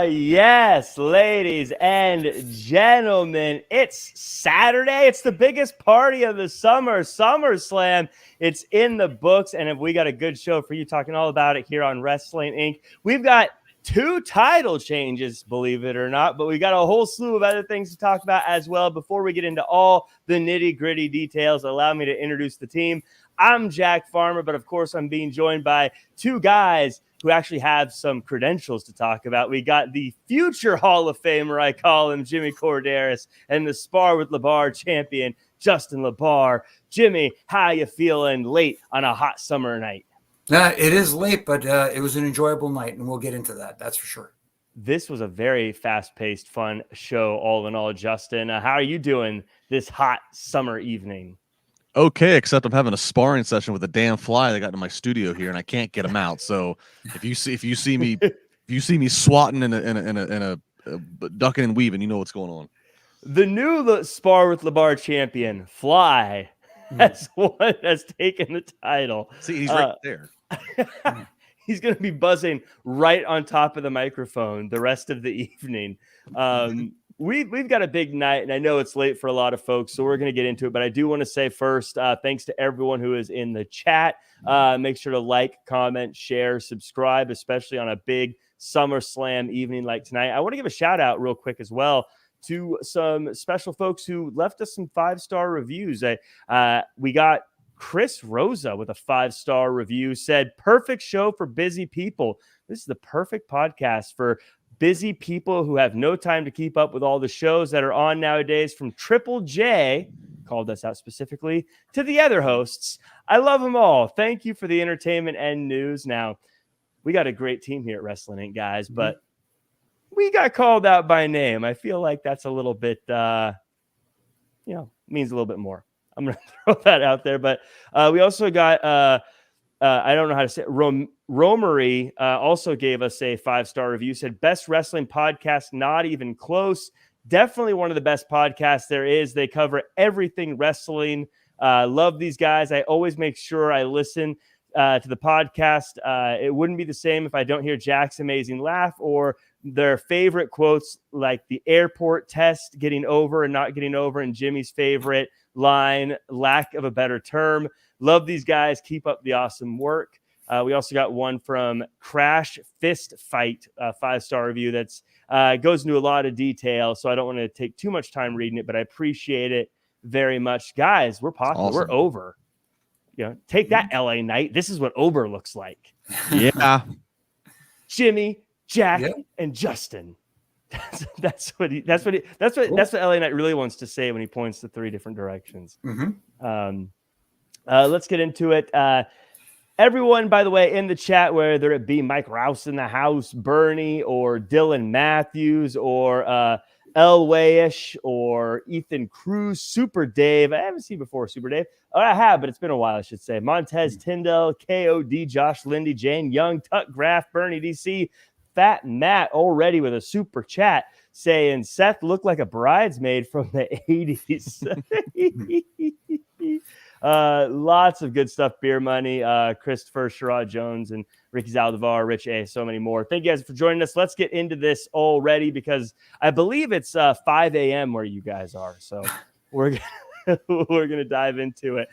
Yes, ladies and gentlemen, it's Saturday. It's the biggest party of the summer, SummerSlam. It's in the books, and we got a good show for you, talking all about it here on Wrestling Inc. We've got 2 title changes, believe it or not, but we got a whole slew of other things to talk about as well. Before we get into all the nitty-gritty details, allow me to introduce the team. I'm Jack Farmer, but of course I'm being joined by 2 guys who actually have some credentials to talk about. We got the future Hall of Famer, I call him, Jimmy Korderas, and the Spar with LaBar champion, Justin LaBar. Jimmy, how you feeling late on a hot summer night? It is late, but it was an enjoyable night, and we'll get into that. That's for sure. This was a very fast-paced, fun show, all in all, Justin. How are you doing this hot summer evening? Okay, except I'm having a sparring session with a damn fly that got into my studio here, and I can't get him out. So if you see me swatting in a ducking and weaving, you know what's going on. The new Spar with LaBar champion, Fly, has taken the title. See, he's right there. He's going to be buzzing right on top of the microphone the rest of the evening. We've got a big night, and I know it's late for a lot of folks, so we're going to get into it. But I do want to say first, thanks to everyone who is in the chat. Make sure to like, comment, share, subscribe, especially on a big SummerSlam evening like tonight. I want to give a shout out real quick as well to some special folks who left us some 5-star reviews. We got Chris Rosa with a 5-star review, said, perfect show for busy people. This is the perfect podcast for busy people who have no time to keep up with all the shows that are on nowadays, from Triple J, called us out specifically, to the other hosts. I love them all. Thank you for the entertainment and news. Now, we got a great team here at Wrestling Inc., guys, but we got called out by name. I feel like that's a little bit, means a little bit more. I'm going to throw that out there. But we also got, I don't know how to say it, Romery also gave us a 5-star review, said, best wrestling podcast, not even close. Definitely one of the best podcasts there is. They cover everything wrestling. Love these guys. I always make sure I listen to the podcast. It wouldn't be the same if I don't hear Jack's amazing laugh or their favorite quotes, like the airport test, getting over and not getting over, and Jimmy's favorite line, lack of a better term. Love these guys. Keep up the awesome work. We also got one from Crash Fist Fight, a 5-star review that's goes into a lot of detail, so I don't want to take too much time reading it, but I appreciate it very much. Guys, we're popular. Awesome. We're over. Take that, LA Knight. This is what Ober looks like. Yeah. Jimmy, Jack, and Justin. That's what LA Knight really wants to say when he points to 3 different directions. Let's get into it. Everyone, by the way, in the chat, whether it be Mike Rouse in the house, Bernie, or Dylan Matthews, or Elwayish, or Ethan Cruz, Super Dave. I haven't seen before Super Dave. Oh, I have, but it's been a while, I should say. Montez Tyndall, KOD, Josh Lindy, Jane Young, Tuck Graff, Bernie DC, Fat Matt already with a super chat saying Seth looked like a bridesmaid from the 80s. Lots of good stuff. Beer Money, Christopher, Sherrod Jones, and Ricky Zaldivar, Rich A, so many more. Thank you guys for joining us. Let's get into this already, because I believe it's 5 a.m. where you guys are. So we're gonna dive into it.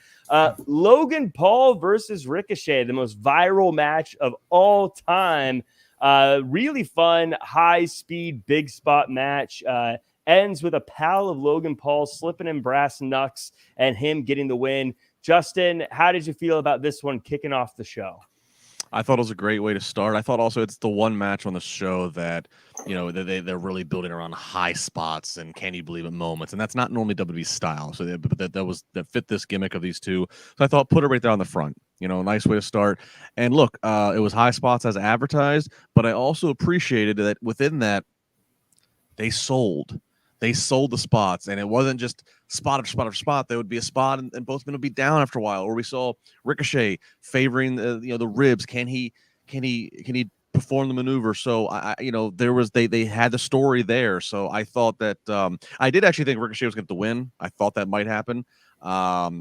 Logan Paul versus Ricochet, the most viral match of all time. Really fun, high-speed, big spot match. Ends with a pal of Logan Paul slipping in brass knucks and him getting the win. Justin, how did you feel about this one kicking off the show? I thought it was a great way to start. I thought also it's the one match on the show that, they're really building around high spots and can you believe it moments. And that's not normally WWE's style. So that fit this gimmick of these two. So I thought put it right there on the front. Nice way to start. And look, it was high spots as advertised, but I also appreciated that within that, they sold the spots, and it wasn't just spot after spot after spot. There would be a spot, and both men would be down after a while. Or we saw Ricochet favoring the ribs. Can he perform the maneuver? So they had the story there. So I thought that I did actually think Ricochet was going to win. I thought that might happen.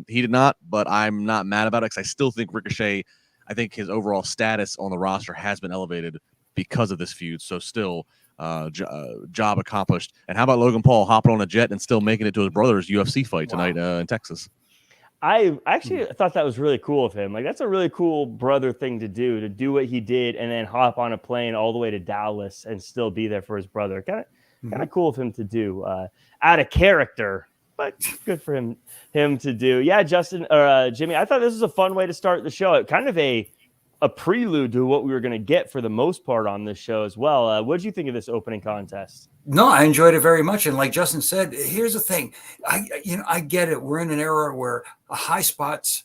He did not, but I'm not mad about it because I still think Ricochet. I think his overall status on the roster has been elevated because of this feud. So still, job accomplished. And how about Logan Paul hopping on a jet and still making it to his brother's UFC fight tonight in Texas? I actually thought that was really cool of him. Like, that's a really cool brother thing to do what he did and then hop on a plane all the way to Dallas and still be there for his brother. Kind of cool of him to do. Out of character, but good for him to do. Yeah, Justin or Jimmy, I thought this was a fun way to start the show. Kind of a prelude to what we were going to get for the most part on this show as well. What did you think of this opening contest? No, I enjoyed it very much. And like Justin said, here's the thing. I get it. We're in an era where high spots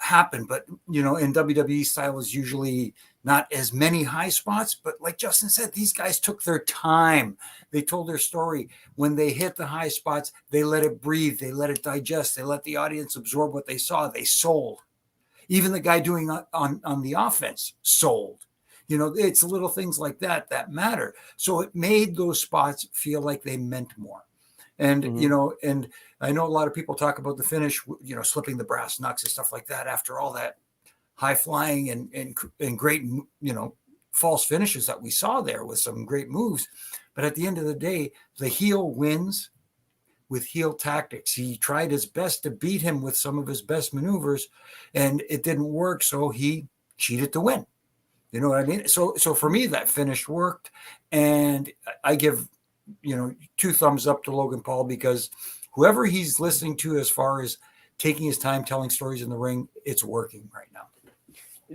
happen, but in WWE style is usually not as many high spots. But like Justin said, these guys took their time. They told their story. When they hit the high spots, they let it breathe. They let it digest. They let the audience absorb what they saw. They sold. Even the guy doing on the offense sold. It's little things like that matter. So it made those spots feel like they meant more. And, and I know a lot of people talk about the finish, slipping the brass knucks and stuff like that after all that high flying and great, false finishes that we saw there with some great moves. But at the end of the day, the heel wins with heel tactics. He tried his best to beat him with some of his best maneuvers, and it didn't work. So he cheated to win. You know what I mean? So for me, that finish worked. And I give, 2 thumbs up to Logan Paul, because whoever he's listening to as far as taking his time telling stories in the ring, it's working right now.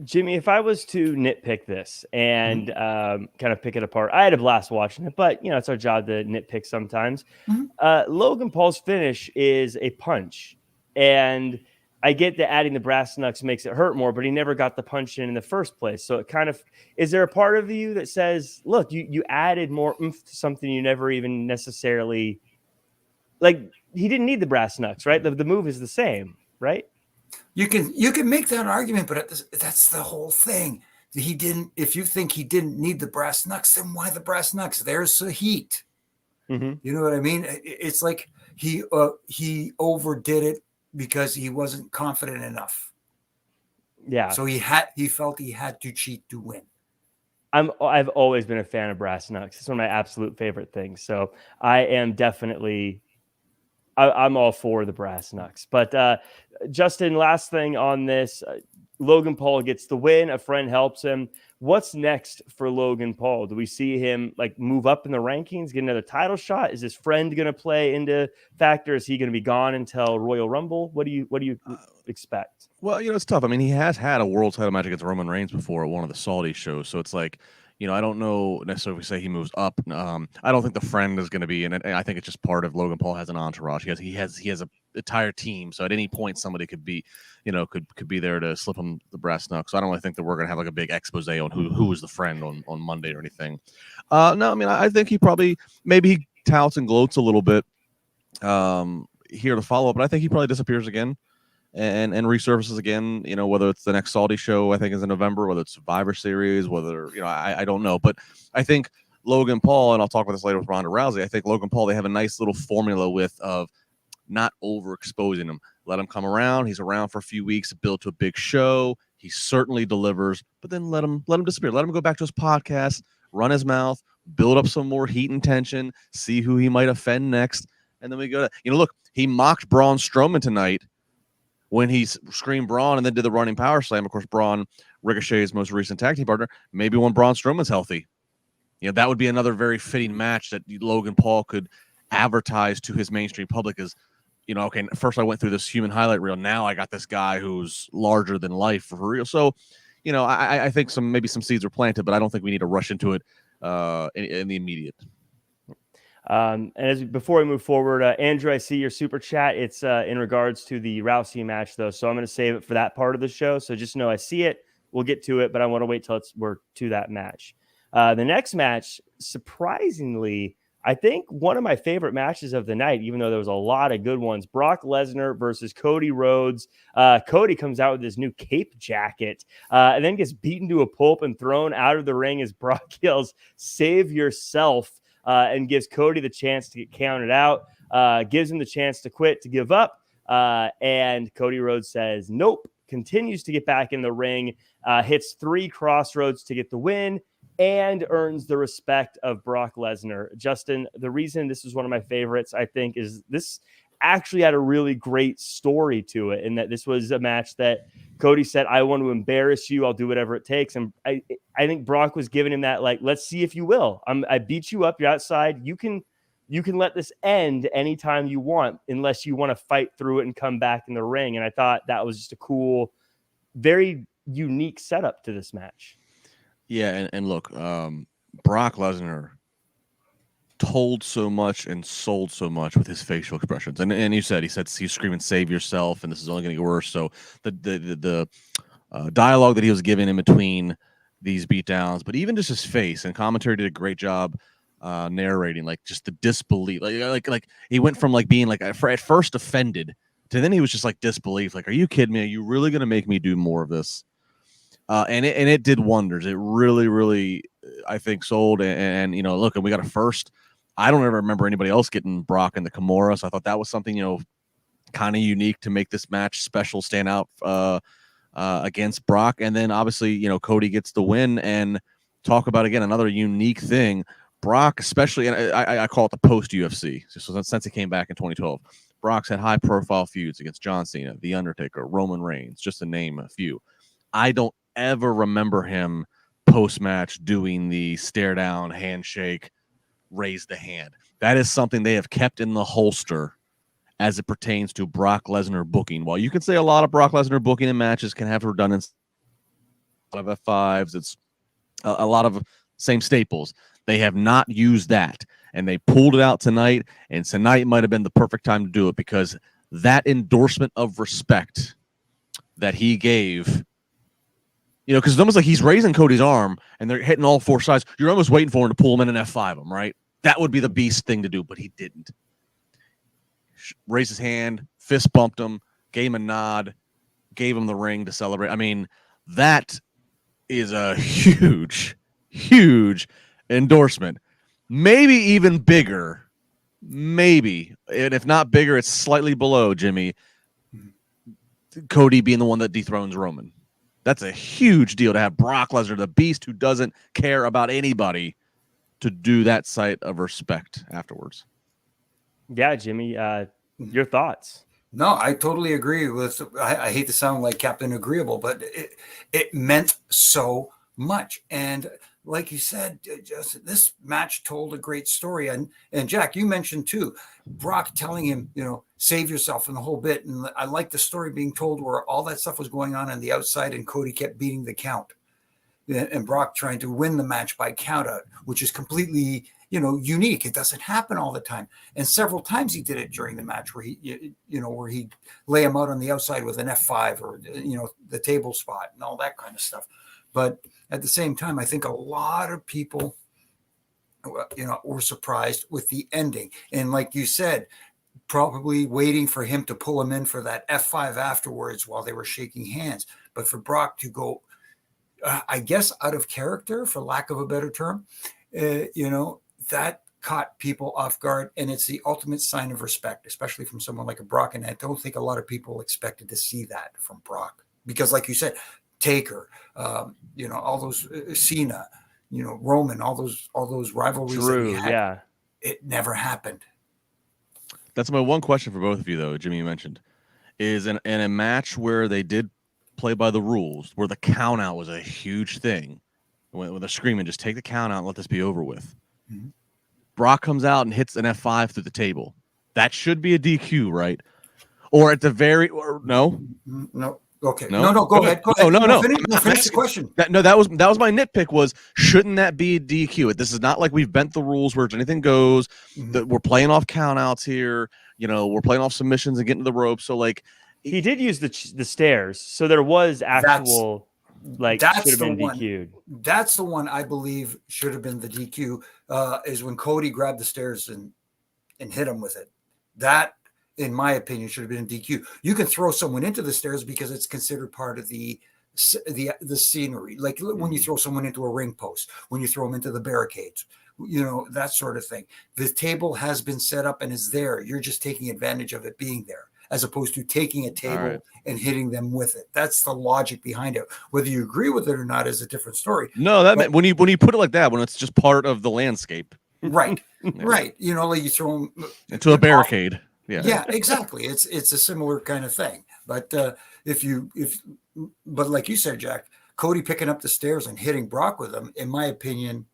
Jimmy, if I was to nitpick this and kind of pick it apart, I had a blast watching it, but it's our job to nitpick sometimes. Logan Paul's finish is a punch, and I get that adding the brass knucks makes it hurt more, but he never got the punch in the first place. So it kind of, is there a part of you that says, look, you added more oomph to something you never even necessarily, like, he didn't need the brass knucks, right? The move is the same, right? You can make that argument, but that's the whole thing. He didn't. If you think he didn't need the brass knucks, then why the brass knucks? There's the heat. You know what I mean? It's like he overdid it because he wasn't confident enough. Yeah. So he felt he had to cheat to win. I've always been a fan of brass knucks. It's one of my absolute favorite things. So I am definitely. I'm all for the brass knucks. But Justin, last thing on this, Logan Paul gets the win. A friend helps him. What's next for Logan Paul? Do we see him move up in the rankings, get another title shot? Is his friend going to play into factor? Is he going to be gone until Royal Rumble? What do you expect? Well, it's tough. I mean, he has had a world title match against Roman Reigns before at one of the Saudi shows. So it's like, I don't know necessarily if we say he moves up. I don't think the friend is going to be in it. And I think it's just part of Logan Paul has an entourage. He has an entire team. So at any point, somebody could be, could be there to slip him the brass knucks. So I don't really think that we're going to have a big expose on who was the friend on Monday or anything. No, I mean, I think maybe he touts and gloats a little bit here to follow up, but I think he probably disappears again. And resurfaces again, whether it's the next Saudi show, I think is in November, whether it's Survivor Series, whether, I don't know. But I think Logan Paul, and I'll talk about this later with Ronda Rousey, I think Logan Paul, they have a nice little formula of not overexposing him. Let him come around. He's around for a few weeks, build to a big show. He certainly delivers, but then let him disappear. Let him go back to his podcast, run his mouth, build up some more heat and tension, see who he might offend next. And then we go to, look, he mocked Braun Strowman tonight when he screamed Braun and then did the running power slam. Of course, Braun, Ricochet's most recent tag team partner, maybe when Braun Strowman's healthy. That would be another very fitting match that Logan Paul could advertise to his mainstream public as, okay, first I went through this human highlight reel. Now I got this guy who's larger than life for real. So, I think maybe some seeds are planted, but I don't think we need to rush into it in the immediate. And before we move forward, Andrew, I see your super chat. It's in regards to the Rousey match, though, so I'm going to save it for that part of the show. So just know I see it. We'll get to it, but I want to wait till we're to that match. The next match, surprisingly, I think one of my favorite matches of the night, even though there was a lot of good ones. Brock Lesnar versus Cody Rhodes. Cody comes out with his new cape jacket and then gets beaten to a pulp and thrown out of the ring as Brock yells, "Save yourself." And gives Cody the chance to get counted out, gives him the chance to quit, to give up. And Cody Rhodes says, nope, continues to get back in the ring hits 3 crossroads to get the win, and earns the respect of Brock Lesnar. Justin, the reason this is one of my favorites, I think, is this actually had a really great story to it, in that this was a match that Cody said, I want to embarrass you. I'll do whatever it takes. And I think Brock was giving him that, like, let's see if you will. I beat you up. You're outside. You can let this end anytime you want, unless you want to fight through it and come back in the ring. And I thought that was just a cool, very unique setup to this match. Yeah, and look, Brock Lesnar told so much and sold so much with his facial expressions, and he said he's screaming "Save yourself," and this is only going to get worse. So the dialogue that he was giving in between these beatdowns, but even just his face, and commentary did a great job narrating, like just the disbelief, like he went from like being like at first offended to then he was just like disbelief, like, are you kidding me? Are you really going to make me do more of this? And it did wonders. It really, I think, sold. And you know, look, and we got a first. I don't ever remember anybody else getting Brock in the Kimura, so I thought that was something, you know, kind of unique to make this match special, stand out against Brock. And then obviously, you know, Cody gets the win. And talk about, again, another unique thing. Brock, especially, and I call it the post UFC, so since he came back in 2012. Brock's had high profile feuds against John Cena, The Undertaker, Roman Reigns, just to name a few. I don't ever remember him post-match doing the stare down, handshake, raise the hand. That is something they have kept in the holster as it pertains to Brock Lesnar booking. While you can say a lot of Brock Lesnar booking in matches can have redundancy, a lot of F5s, it's a lot of same staples. They have not used that, and they pulled it out tonight, and tonight might have been the perfect time to do it, because that endorsement of respect that he gave, you know, because it's almost like he's raising Cody's arm and they're hitting all 4 sides. You're almost waiting for him to pull him in and F5 him, right? That would be the beast thing to do, but he didn't. Raised his hand, fist bumped him, gave him a nod, gave him the ring to celebrate. I mean, that is a huge endorsement. Maybe even bigger. Maybe. And if not bigger, it's slightly below, Jimmy. Cody being the one that dethrones Roman. That's a huge deal to have Brock Lesnar, the beast who doesn't care about anybody, to do that sight of respect afterwards. Yeah, Jimmy, your thoughts? No, I totally agree with. I hate to sound like Captain Agreeable, but it meant so much. And like you said, Justin, this match told a great story. And Jack, you mentioned too, Brock telling him, you know, save yourself and the whole bit. And I like the story being told where all that stuff was going on the outside and Cody kept beating the count. And Brock trying to win the match by count out, which is completely, you know, unique. It doesn't happen all the time. And several times he did it during the match where where he'd lay him out on the outside with an F5 or, you know, the table spot and all that kind of stuff. But at the same time, I think a lot of people, you know, were surprised with the ending. And like you said, probably waiting for him to pull him in for that F5 afterwards while they were shaking hands. But for Brock to go, I guess, out of character, for lack of a better term, you know, that caught people off guard. And it's the ultimate sign of respect, especially from someone like a Brock. And I don't think a lot of people expected to see that from Brock. Because like you said, Taker, you know, all those Cena, you know, Roman, all those rivalries. Drew, that he had, yeah. It never happened. That's my one question for both of you, though, Jimmy, you mentioned, is in a match where they did play by the rules, where the count out was a huge thing, when they're screaming, just take the count out and let this be over with. Mm-hmm. Brock comes out and hits an F5 through the table. That should be a DQ, right? Or at the very, or no? No. Okay. No, go ahead. Go ahead. No. Finish the question. That was my nitpick was, shouldn't that be DQ? This is not like we've bent the rules where anything goes. Mm-hmm. That we're playing off countouts here. You know, we're playing off submissions and getting to the ropes. So like, he did use the stairs, so there was actual should have been DQ'd. That's the one I believe should have been the DQ. Is when Cody grabbed the stairs and hit him with it. That, in my opinion, should have been DQ. You can throw someone into the stairs because it's considered part of the scenery. Like when you throw someone into a ring post, when you throw them into the barricades, you know, that sort of thing. The table has been set up and is there. You're just taking advantage of it being there, as opposed to taking a table right. and hitting them with it. That's the logic behind it. Whether you agree with it or not is a different story. No, when you put it like that, when it's just part of the landscape, right, right. You know, like you throw them into a barricade. Yeah, exactly. It's a similar kind of thing. But but like you said, Jack, Cody picking up the stairs and hitting Brock with them, in my opinion,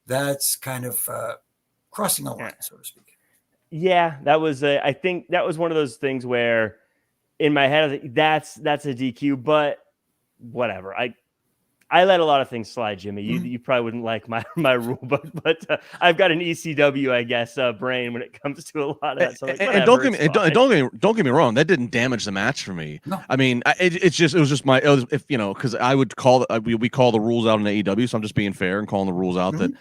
that's kind of crossing a line, so to speak. Yeah, that was I think that was one of those things where in my head I was like, that's a DQ, but whatever. I let a lot of things slide, Jimmy. You probably wouldn't like my rule, but I've got an ECW, I guess, brain when it comes to a lot of that. So like, and don't get me wrong, that didn't damage the match for me. No. I mean, it was just if you know, because I would call we call the rules out in AEW, so I'm just being fair and calling the rules out that.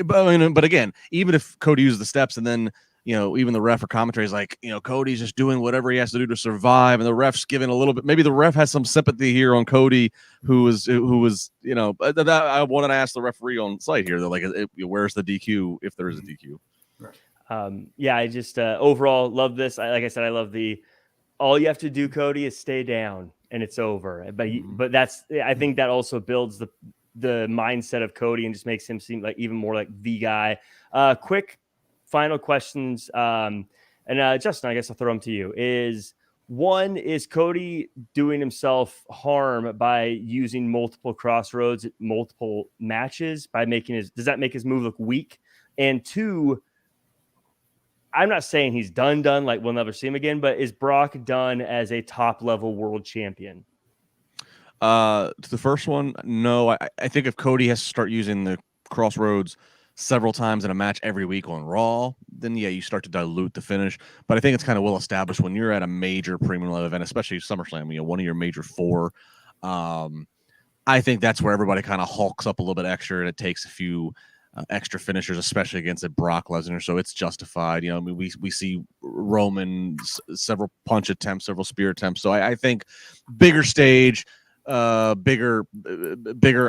But again, even if Cody used the steps and then, you know, even the ref or commentary is like, you know, Cody's just doing whatever he has to do to survive, and the ref's giving a little bit. Maybe the ref has some sympathy here on Cody, who was, you know. I wanted to ask the referee on site here. They're like, where's the DQ if there is a DQ? Right. Yeah, I just overall love this. Like I said, I love all you have to do, Cody, is stay down and it's over. But I think that also builds the mindset of Cody and just makes him seem like even more like the guy. Quick final questions. And Justin, I guess I'll throw them to you. Is Cody doing himself harm by using multiple crossroads at multiple matches by does that make his move look weak? And 2, I'm not saying he's done, like we'll never see him again, but is Brock done as a top level world champion? To the first one, no. I think if Cody has to start using the crossroads several times in a match every week on Raw, then yeah, you start to dilute the finish. But I think it's kind of well established when you're at a major premium level event, especially SummerSlam, you know, one of your major 4. I think that's where everybody kind of hulks up a little bit extra, and it takes a few extra finishers, especially against a Brock Lesnar. So it's justified. You know, I mean, we see Roman several punch attempts, several spear attempts. So I think bigger stage, bigger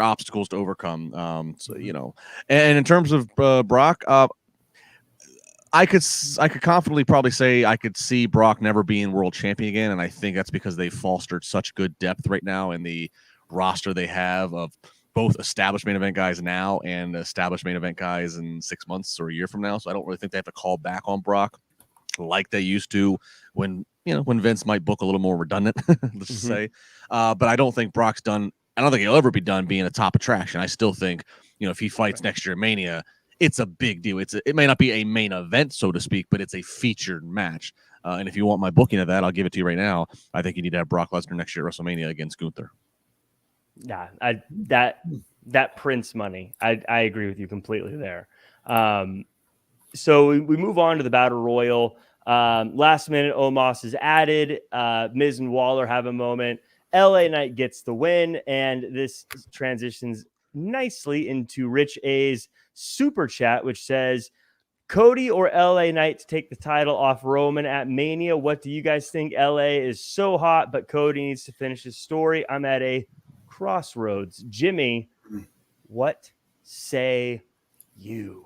obstacles to overcome. So, you know, and in terms of Brock, I could confidently probably say I could see Brock never being world champion again, and I think that's because they fostered such good depth right now in the roster they have of both established main event guys now and established main event guys in 6 months or a year from now. So I don't really think they have to call back on Brock like they used to when Vince might book a little more redundant, let's just say. But I don't think Brock's done. I don't think he'll ever be done being a top attraction. I still think, you know, if he fights next year at Mania, it's a big deal. It may not be a main event, so to speak, but it's a featured match. And if you want my booking of that, I'll give it to you right now. I think you need to have Brock Lesnar next year at WrestleMania against Gunther. Yeah, that Prince money. I agree with you completely there. So we move on to the Battle Royal. Last minute, Omos is added. Miz and Waller have a moment. LA Knight gets the win, and this transitions nicely into Rich A's super chat, which says, Cody or LA Knight to take the title off Roman at Mania. What do you guys think? LA is so hot, but Cody needs to finish his story. I'm at a crossroads. Jimmy, what say you?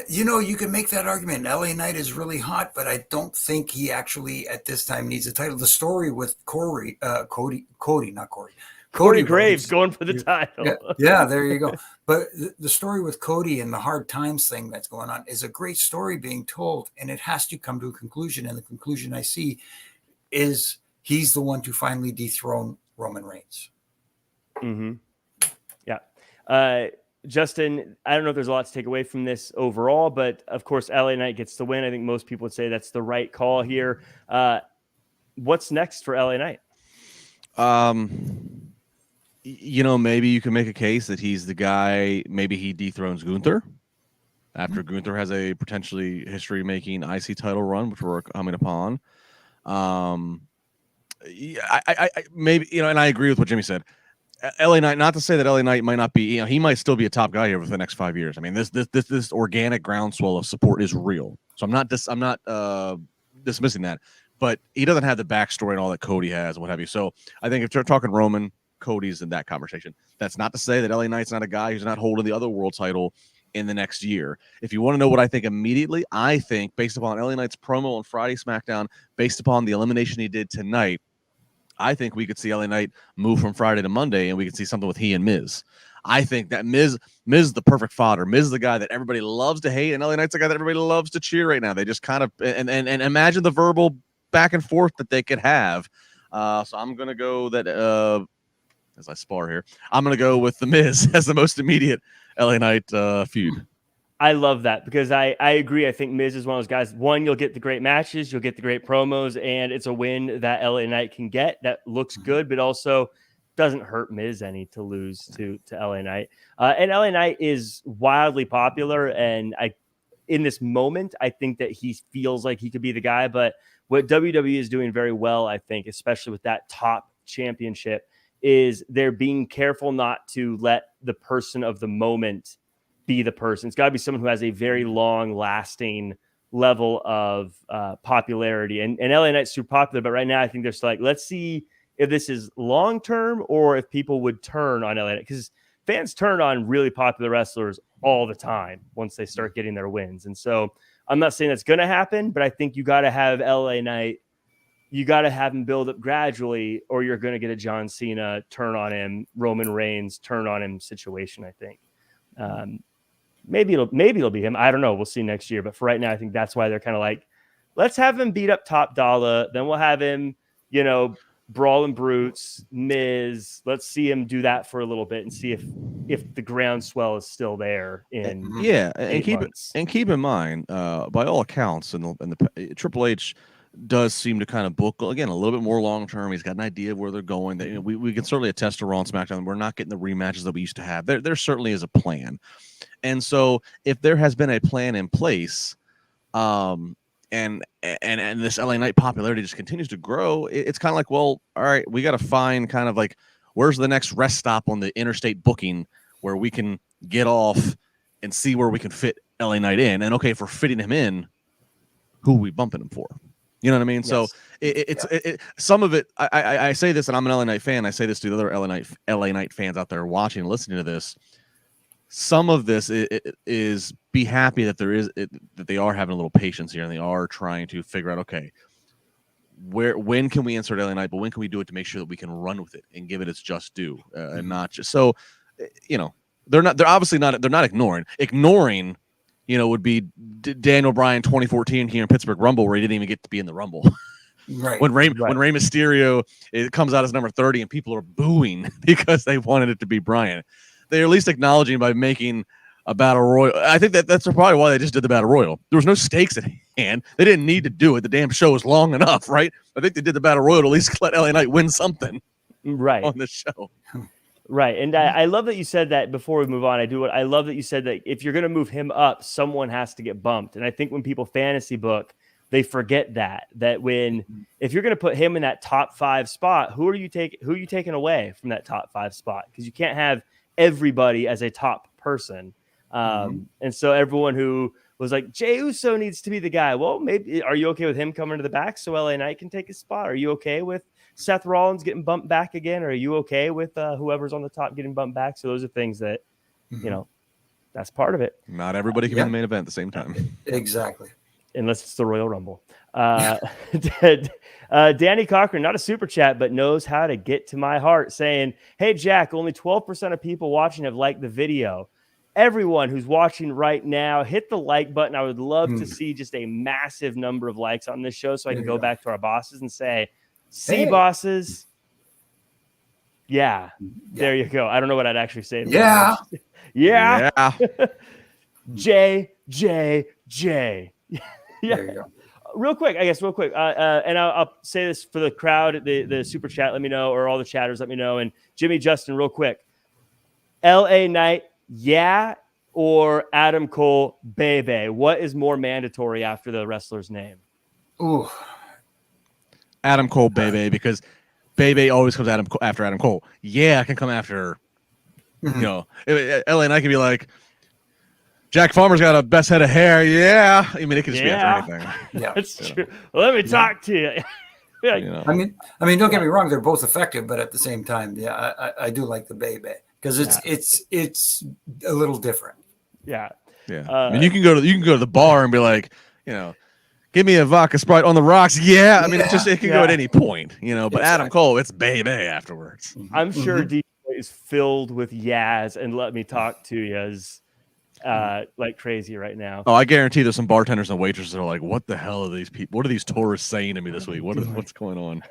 You know, you can make that argument. LA Knight is really hot, but I don't think he actually at this time needs a title. The story with Cody Graves going for the title. Yeah, there you go. But the story with Cody and the hard times thing that's going on is a great story being told, and it has to come to a conclusion. And the conclusion I see is he's the one to finally dethrone Roman Reigns. Mm-hmm. Yeah. Justin, I don't know if there's a lot to take away from this overall, but of course, LA Knight gets the win. I think most people would say that's the right call here. What's next for LA Knight? You know, maybe you can make a case that he's the guy. Maybe he dethrones Gunther after Gunther has a potentially history-making IC title run, which we're coming upon. Yeah, I maybe, you know, and I agree with what Jimmy said. LA Knight, not to say that LA Knight might not be, you know, he might still be a top guy here for the next 5 years. I mean, this organic groundswell of support is real. So I'm not dismissing that, but he doesn't have the backstory and all that Cody has and what have you. So I think if you're talking Roman, Cody's in that conversation. That's not to say that LA Knight's not a guy who's not holding the other world title in the next year. If you want to know what I think immediately, I think based upon LA Knight's promo on Friday SmackDown, based upon the elimination he did tonight, I think we could see LA Knight move from Friday to Monday, and we could see something with he and Miz. I think that Miz is the perfect fodder. Miz is the guy that everybody loves to hate, and LA Knight's the guy that everybody loves to cheer right now. They just kind of and imagine the verbal back and forth that they could have. So I'm gonna go that as I spar here, I'm gonna go with the Miz as the most immediate LA Knight feud. I love that because I agree. I think Miz is one of those guys. One, you'll get the great matches, you'll get the great promos, and it's a win that LA Knight can get that looks good, but also doesn't hurt Miz any to lose to LA Knight. And LA Knight is wildly popular, and in this moment, I think that he feels like he could be the guy. But what WWE is doing very well, I think, especially with that top championship, is they're being careful not to let the person of the moment be the person. It's got to be someone who has a very long lasting level of popularity. And LA Knight's super popular, but right now I think they're still like, let's see if this is long term or if people would turn on LA Knight, because fans turn on really popular wrestlers all the time once they start getting their wins. And so I'm not saying that's going to happen, but I think you got to have LA Knight, you got to have him build up gradually, or you're going to get a John Cena turn on him, Roman Reigns turn on him situation, I think. Maybe it'll be him. I don't know. We'll see next year. But for right now, I think that's why they're kind of like, let's have him beat up Top Dollar. Then we'll have him, brawling brutes, Miz. Let's see him do that for a little bit and see if the groundswell is still there in and keep in mind, by all accounts, and the Triple H does seem to kind of book again a little bit more long term. He's got an idea of where they're going. We can certainly attest to Raw and SmackDown. We're not getting the rematches that we used to have. There certainly is a plan. And so if there has been a plan in place, and this LA Knight popularity just continues to grow, it's kind of like, well, all right, we got to find kind of like, where's the next rest stop on the interstate booking where we can get off and see where we can fit LA Knight in. And okay, if we're fitting him in, who are we bumping him for? You know what I mean? Yes. So it's some of it. I say this, and I'm an LA Knight fan. I say this to the other LA Knight fans out there watching and listening to this. Some of this is be happy that that they are having a little patience here, and they are trying to figure out, okay, when can we insert LA Knight, but when can we do it to make sure that we can run with it and give it its just due, and not just so. They're obviously not. They're not ignoring. Would be Daniel Bryan 2014 here in Pittsburgh Rumble, where he didn't even get to be in the Rumble. Right. When Rey Mysterio, it comes out as number 30 and people are booing because they wanted it to be Bryan. They're at least acknowledging by making a battle royal. I think that's probably why they just did the battle royal. There was no stakes at hand. They didn't need to do it. The damn show was long enough, right? I think they did the battle royal to at least let LA Knight win something right on the show. Right. And I love that you said that before we move on. I love that you said that if you're going to move him up, someone has to get bumped. And I think when people fantasy book, they forget that if you're going to put him in that top 5 spot, who are you taking away from that top 5 spot? Because you can't have everybody as a top person. And so everyone who was like, Jey Uso needs to be the guy. Well, maybe, are you okay with him coming to the back so LA Knight can take his spot? Are you okay with Seth Rollins getting bumped back again? Or are you okay with whoever's on the top getting bumped back? So those are things that, that's part of it. Not everybody can be in the main event at the same time. Exactly. Unless it's the Royal Rumble. Danny Cochran, not a super chat, but knows how to get to my heart, saying, hey, Jack, only 12% of people watching have liked the video. Everyone who's watching right now, hit the like button. I would love to see just a massive number of likes on this show so I can go back to our bosses and say, see, bosses. Yeah, there you go. I don't know what I'd actually say. Yeah. Jay. Yeah. There you go. Real quick. And I'll say this for the crowd, the super chat, let me know, or all the chatters, let me know. And Jimmy Justin, real quick. LA Knight, or Adam Cole, Bebe? What is more mandatory after the wrestler's name? Ooh. Adam Cole, Bebe, because Bebe always comes after Adam Cole. I can come after, LA Knight can be like, Jack Farmer's got a best head of hair. Yeah. I mean, it could just be after anything. Yeah. That's true. Well, let me talk to you. I mean, don't get me wrong. They're both effective, but at the same time, I do like the Bebe because it's a little different. Yeah. Yeah, I mean, you can go to the bar and be like, give me a vodka Sprite on the rocks. Yeah, I mean, it can go at any point, But exactly. Adam Cole, it's baby afterwards. I'm sure Detroit is filled with Yaz and let me talk to yas like crazy right now. Oh, I guarantee there's some bartenders and waitresses that are like, what the hell are these people? What are these tourists saying to me this week? What's going on?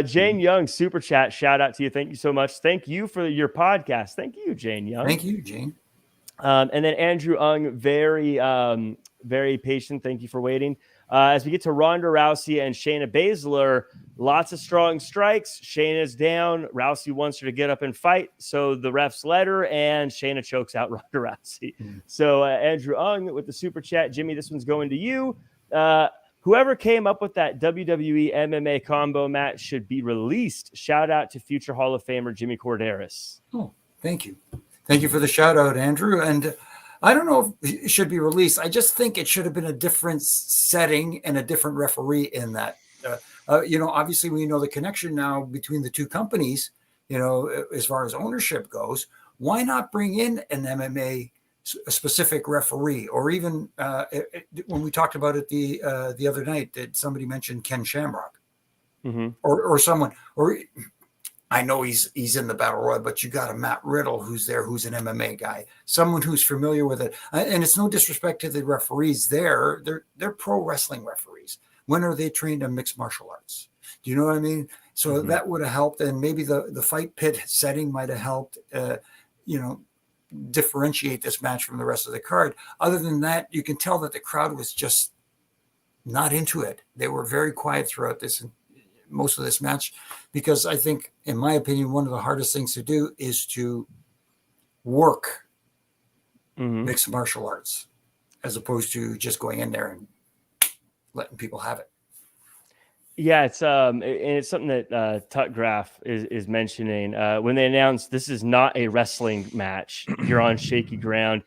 Jane Young, super chat. Shout out to you. Thank you so much. Thank you for your podcast. Thank you, Jane Young. Thank you, Jane. And then Andrew Ung, very, very patient. Thank you for waiting. As we get to Ronda Rousey and Shayna Baszler, lots of strong strikes. Shayna's down. Rousey wants her to get up and fight. So the refs let her, and Shayna chokes out Ronda Rousey. So Andrew Ung with the super chat. Jimmy, this one's going to you. Whoever came up with that WWE MMA combo match should be released. Shout out to future Hall of Famer Jimmy Korderas. Oh, thank you. Thank you for the shout out, Andrew. And I don't know if it should be released. I just think it should have been a different setting and a different referee in that. Obviously we know the connection now between the two companies, as far as ownership goes. Why not bring in an MMA specific referee? Or even when we talked about it the other night, that somebody mentioned Ken Shamrock or someone, or I know he's in the Battle Royal, but you got a Matt Riddle who's there, who's an MMA guy, someone who's familiar with it. And it's no disrespect to the referees there. They're pro wrestling referees. When are they trained in mixed martial arts? Do you know what I mean? So that would have helped. And maybe the fight pit setting might have helped, differentiate this match from the rest of the card. Other than that, you can tell that the crowd was just not into it. They were very quiet throughout most of this match, because I think, in my opinion, one of the hardest things to do is to work mixed martial arts as opposed to just going in there and letting people have it. Yeah, it's something that Tut Graf is mentioning when they announced this is not a wrestling match. You're on shaky ground.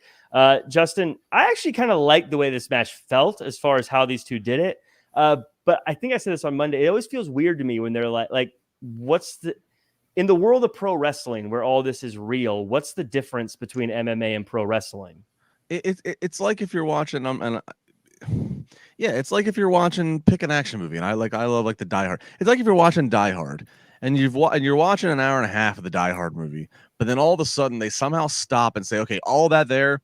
Justin, I actually kind of like the way this match felt as far as how these two did it. But I think I said this on Monday. It always feels weird to me when they're like, what's in the world of pro wrestling where all this is real? What's the difference between MMA and pro wrestling? It's like if you're watching it's like if you're watching, pick an action movie, and I love like the Die Hard. It's like if you're watching Die Hard and you're watching an hour and a half of the Die Hard movie, but then all of a sudden they somehow stop and say, okay, all that there,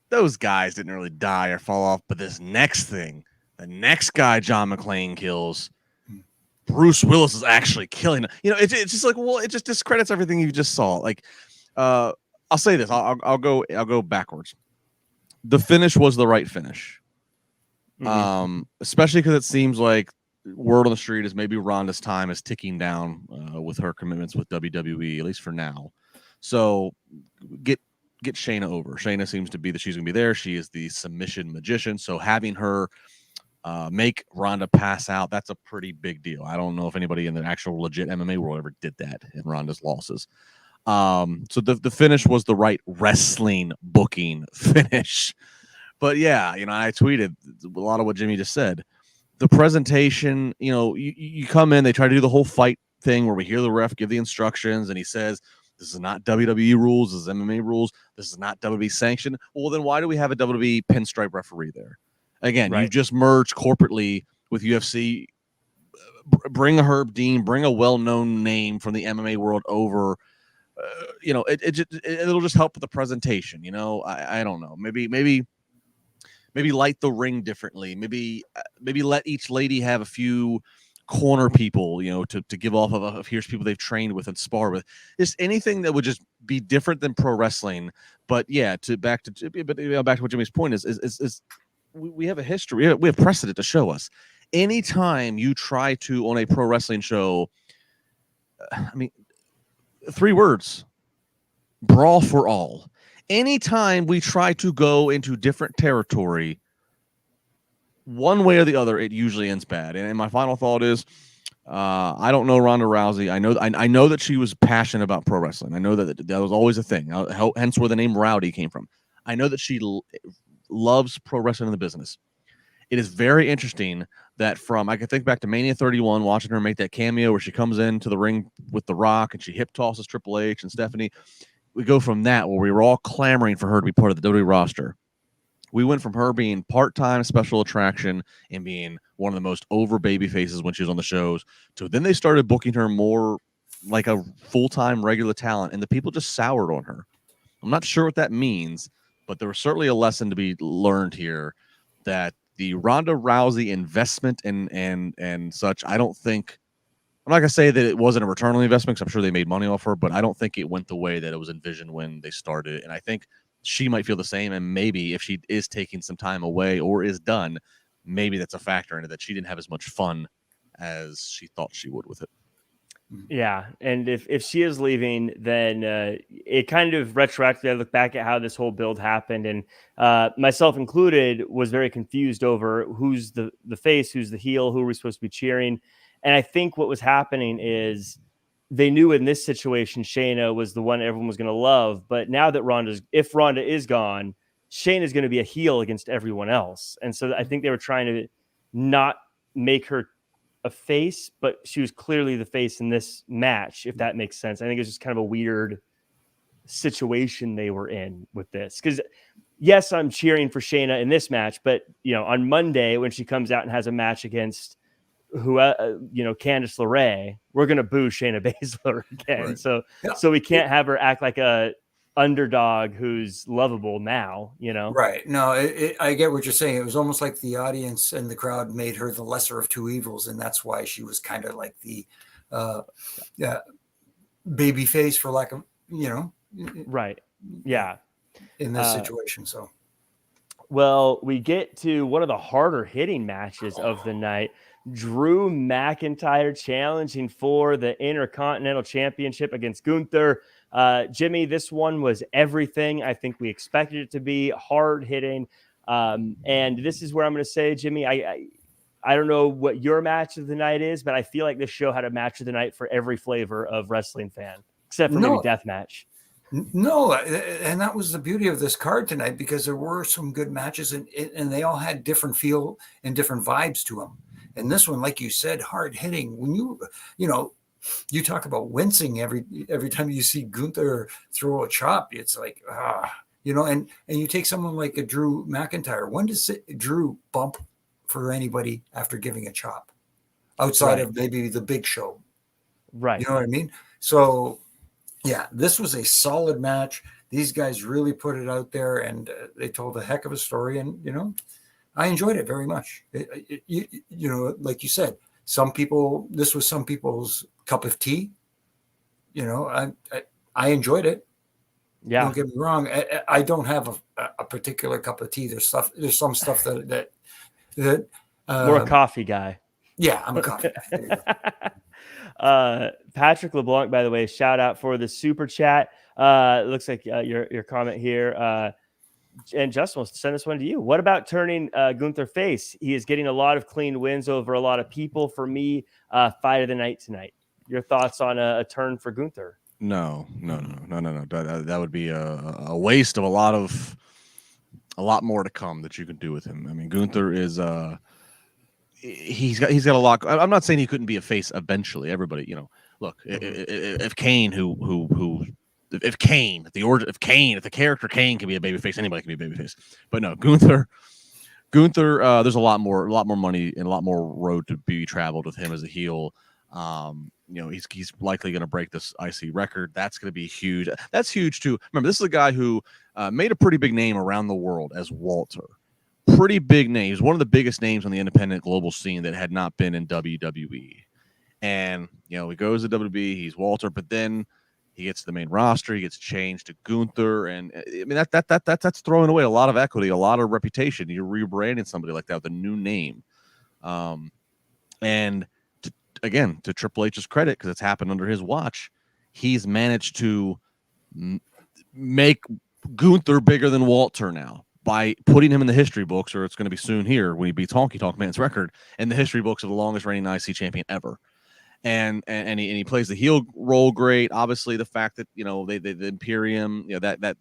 those guys didn't really die or fall off, but this next thing, the next guy John McClane kills, Bruce Willis is actually killing. It's just like, well, it just discredits everything you just saw. Like, I'll say this. I'll go backwards. The finish was the right finish, especially because it seems like word on the street is maybe Ronda's time is ticking down with her commitments with WWE, at least for now. So get Shayna over. Shayna seems to be that she's going to be there. She is the submission magician. So having her make Ronda pass out, that's a pretty big deal. I don't know if anybody in the actual legit MMA world ever did that in Ronda's losses. So the finish was the right wrestling booking finish. But yeah, I tweeted a lot of what Jimmy just said. The presentation, you come in, they try to do the whole fight thing where we hear the ref give the instructions and he says, this is not WWE rules, this is MMA rules, this is not WWE sanctioned. Well, then why do we have a WWE pinstripe referee there? Again, right. You just merged corporately with UFC. Bring a Herb Dean, bring a well-known name from the MMA world over. It'll just help with the presentation. I don't know. Maybe light the ring differently. Maybe let each lady have a few corner people, to give off of here's people they've trained with and spar with. Just anything that would just be different than pro wrestling. But yeah, back to what Jimmy's point is we have a history. We have precedent to show us. Anytime you try to, on a pro wrestling show, 3 words: brawl for all. Anytime we try to go into different territory, one way or the other, it usually ends bad. And my final thought is, I don't know Ronda Rousey. I know that she was passionate about pro wrestling. I know that was always a thing. Hence where the name Rowdy came from. I know that she loves pro wrestling in the business. It is very interesting that I can think back to Mania 31, watching her make that cameo where she comes into the ring with The Rock and she hip tosses Triple H and Stephanie. we go from that where we were all clamoring for her to be part of the WWE roster. We went from her being part-time special attraction and being one of the most over baby faces when she was on the shows to then they started booking her more like a full-time regular talent, and the people just soured on her. I'm not sure what that means, but there was certainly a lesson to be learned here that the Ronda Rousey investment and such, I don't think, I'm not going to say that it wasn't a return on the investment because I'm sure they made money off her, but I don't think it went the way that it was envisioned when they started. And I think she might feel the same. And maybe if she is taking some time away or is done, maybe that's a factor in it that she didn't have as much fun as she thought she would with it. Yeah. And if she is leaving, then it kind of retroactively, I look back at how this whole build happened, and myself included was very confused over who's the face, who's the heel, who are we supposed to be cheering. And I think what was happening is they knew in this situation, Shayna was the one everyone was going to love. But now that if Ronda is gone, Shayna is going to be a heel against everyone else. And so I think they were trying to not make her a face, but she was clearly the face in this match, if that makes sense. I think it's just kind of a weird situation they were in with this. Because yes, I'm cheering for Shayna in this match, but on Monday when she comes out and has a match against Candice LeRae, we're gonna boo Shayna Baszler again. Right. So we can't have her act like a underdog who's lovable now. Right? No, I get what you're saying. It was almost like the audience and the crowd made her the lesser of two evils, and that's why she was kind of like the baby face, for lack of right. Yeah, in this situation. So, well, we get to one of the harder hitting matches of the night. Drew McIntyre challenging for the Intercontinental Championship against Gunther. Jimmy, this one was everything I think we expected it to be, hard hitting. And this is where I'm going to say, Jimmy, I don't know what your match of the night is, but I feel like this show had a match of the night for every flavor of wrestling fan, except for maybe deathmatch. No, and that was the beauty of this card tonight, because there were some good matches, and they all had different feel and different vibes to them. And this one, like you said, hard hitting. When you talk about wincing every time you see Gunther throw a chop, it's like, and you take someone like a Drew McIntyre. When does Drew bump for anybody after giving a chop outside of maybe the Big Show? Right. You know what I mean? So yeah, this was a solid match. These guys really put it out there, and they told a heck of a story. And, I enjoyed it very much. Like you said, this was some people's cup of tea. I enjoyed it. Yeah. Don't get me wrong. I don't have a particular cup of tea. There's some stuff that we're a coffee guy. Yeah, I'm a coffee guy. Patrick LeBlanc, by the way, shout out for the super chat. It looks like your comment here. And Justin will send this one to you. What about turning Gunther face? He is getting a lot of clean wins over a lot of people. For me, fight of the night tonight. Your thoughts on a turn for Gunther? No. That would be a waste of a lot more to come that you can do with him. I mean, Gunther is he's got a lot. I'm not saying he couldn't be a face eventually. Everybody, look, if Kane, if the character Kane can be a babyface, anybody can be a babyface. But no, Gunther, there's a lot more money and a lot more road to be traveled with him as a heel. He's likely going to break this IC record. That's going to be huge. That's huge too. Remember, this is a guy who made a pretty big name around the world as Walter. Pretty big name. He's one of the biggest names on the independent global scene that had not been in WWE. And he goes to WWE. He's Walter, but then he gets to the main roster. He gets changed to Gunther, and I mean that's throwing away a lot of equity, a lot of reputation. You're rebranding somebody like that with a new name, and to Triple H's credit, because it's happened under his watch, he's managed to make Gunther bigger than Walter now by putting him in the history books, or it's going to be soon here when he beats Honky Tonk Man's record in the history books of the longest reigning IC champion ever. And he plays the heel role great. Obviously, the fact that the Imperium, that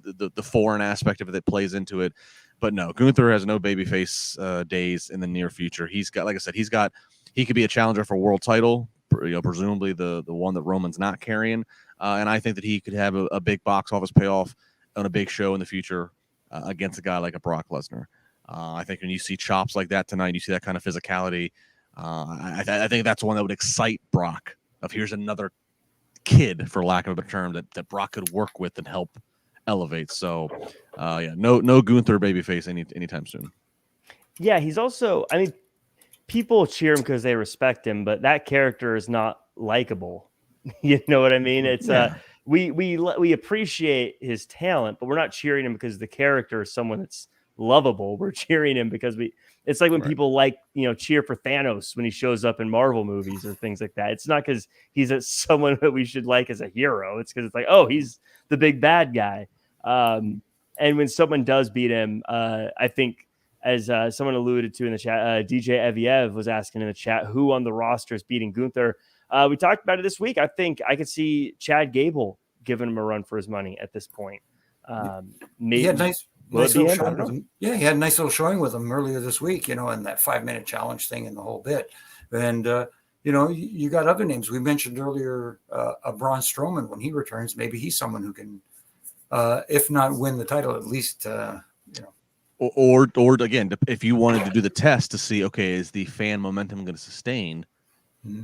the foreign aspect of it that plays into it. But no, Gunther has no babyface days in the near future. He's got, like I said, he could be a challenger for world title, presumably the one that Roman's not carrying. and I think that he could have a big box office payoff on a big show in the future against a guy like a Brock Lesnar. I think when you see chops like that tonight, you see that kind of physicality. I think that's one that would excite Brock. Of here's another kid, for lack of a better term, that Brock could work with and help elevate. So, no Gunther babyface anytime soon. Yeah, he's also. I mean, people cheer him because they respect him, but that character is not likable. You know what I mean? It's we appreciate his talent, but we're not cheering him because the character is someone that's lovable. We're cheering him because it's like when people cheer for Thanos when he shows up in Marvel movies or things like that. It's not because he's someone that we should like as a hero. It's because it's like, oh, he's the big bad guy. And when someone does beat him, I think, as someone alluded to in the chat, DJ Eviev was asking in the chat, who on the roster is beating Gunther? We talked about it this week. I think I could see Chad Gable giving him a run for his money at this point. He had nice little showing with him. Yeah, he had a nice little showing with him earlier this week, in that 5-minute challenge thing and the whole bit. And, you got other names. We mentioned earlier Braun Strowman. When he returns, maybe he's someone who can, if not win the title, at least, Or again, if you wanted to do the test to see, okay, is the fan momentum going to sustain? Mm-hmm.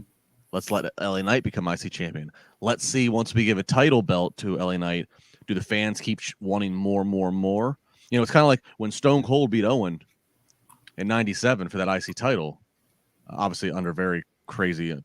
Let's let LA Knight become IC champion. Let's see, once we give a title belt to LA Knight, do the fans keep wanting more? It's kind of like when Stone Cold beat Owen in '97 for that IC title, obviously under very crazy,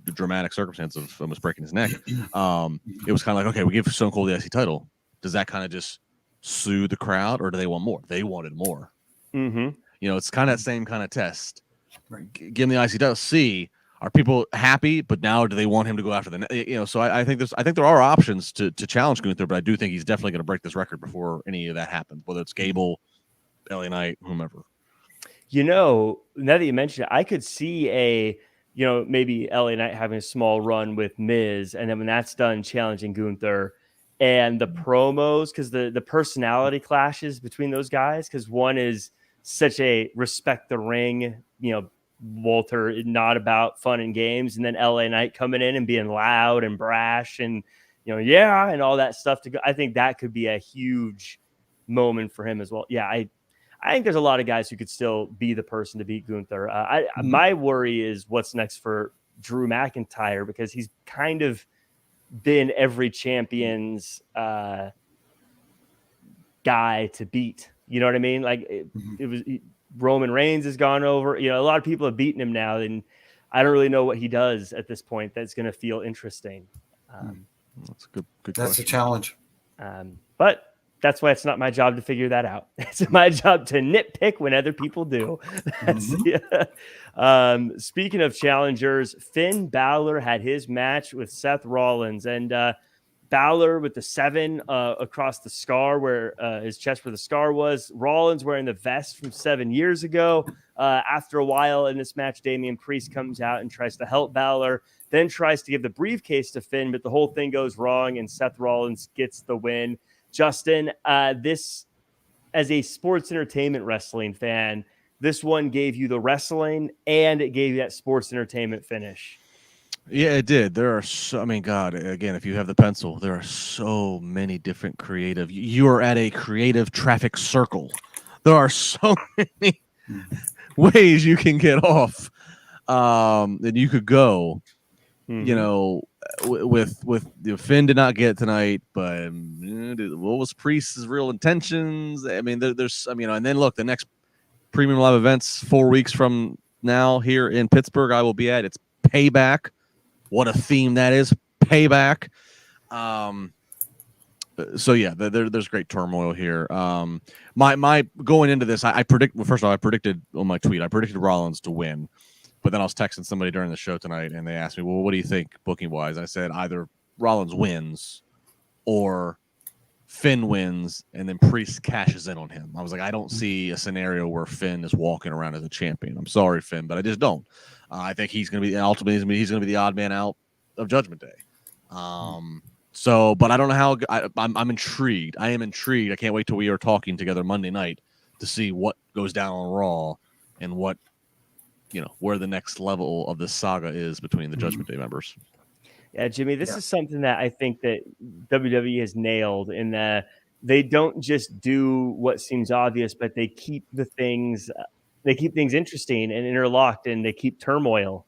dramatic circumstance of almost breaking his neck. It was kind of like, okay, we give Stone Cold the IC title. Does that kind of just soothe the crowd, or do they want more? They wanted more. Mm-hmm. It's kind of that same kind of test. Right. Give them the IC title. See, are people happy? But now, do they want him to go after the? So I think there are options to challenge Gunther, but I do think he's definitely going to break this record before any of that happens. Whether it's Gable, LA Knight, whomever. Now that you mentioned it, I could see maybe LA Knight having a small run with Miz, and then when that's done, challenging Gunther. And the promos, because the personality clashes between those guys, because one is such a respect the ring, Walter, not about fun and games, and then LA Knight coming in and being loud and brash and and all that stuff to go. I think that could be a huge moment for him as well. Yeah, I think there's a lot of guys who could still be the person to beat Gunther. My worry is what's next for Drew McIntyre, because he's kind of been every champion's guy to beat. You know what I mean? Like it was Roman Reigns has gone over. A lot of people have beaten him now, and I don't really know what he does at this point that's going to feel interesting. That's a good That's question. a challenge. But that's why it's not my job to figure that out. It's my job to nitpick when other people do. Speaking of challengers, Finn Balor had his match with Seth Rollins, and Balor with the 7 across the scar where his chest where the scar was. Rollins wearing the vest from 7 years ago. After a while in this match, Damian Priest comes out and tries to help Balor, then tries to give the briefcase to Finn, but the whole thing goes wrong, and Seth Rollins gets the win. Justin, this, as a sports entertainment wrestling fan, this one gave you the wrestling and it gave you that sports entertainment finish. Yeah, it did. There are God, again, if you have the pencil, there are so many different creative. You are at a creative traffic circle. There are so many ways you can get off that you could go. With Finn did not get it tonight, but what was Priest's real intentions? I mean, there's and then look, the next premium live events 4 weeks from now here in Pittsburgh, I will be at. It's Payback. What a theme that is, Payback. So yeah, there's great turmoil here. My going into this, I predicted on my tweet, I predicted Rollins to win. But then I was texting somebody during the show tonight, and they asked me, well, what do you think booking-wise? I said either Rollins wins or Finn wins, and then Priest cashes in on him. I was like, I don't see a scenario where Finn is walking around as a champion. I'm sorry, Finn, but I just don't. I think he's going to be ultimately he's going to be the odd man out of Judgment Day. But I don't know how. I'm intrigued. I am intrigued. I can't wait till we are talking together Monday night to see what goes down on Raw and where the next level of this saga is between the Judgment Day members. Yeah, Jimmy, this is something that I think that WWE has nailed in that they don't just do what seems obvious, but they keep things interesting and interlocked, and they keep turmoil.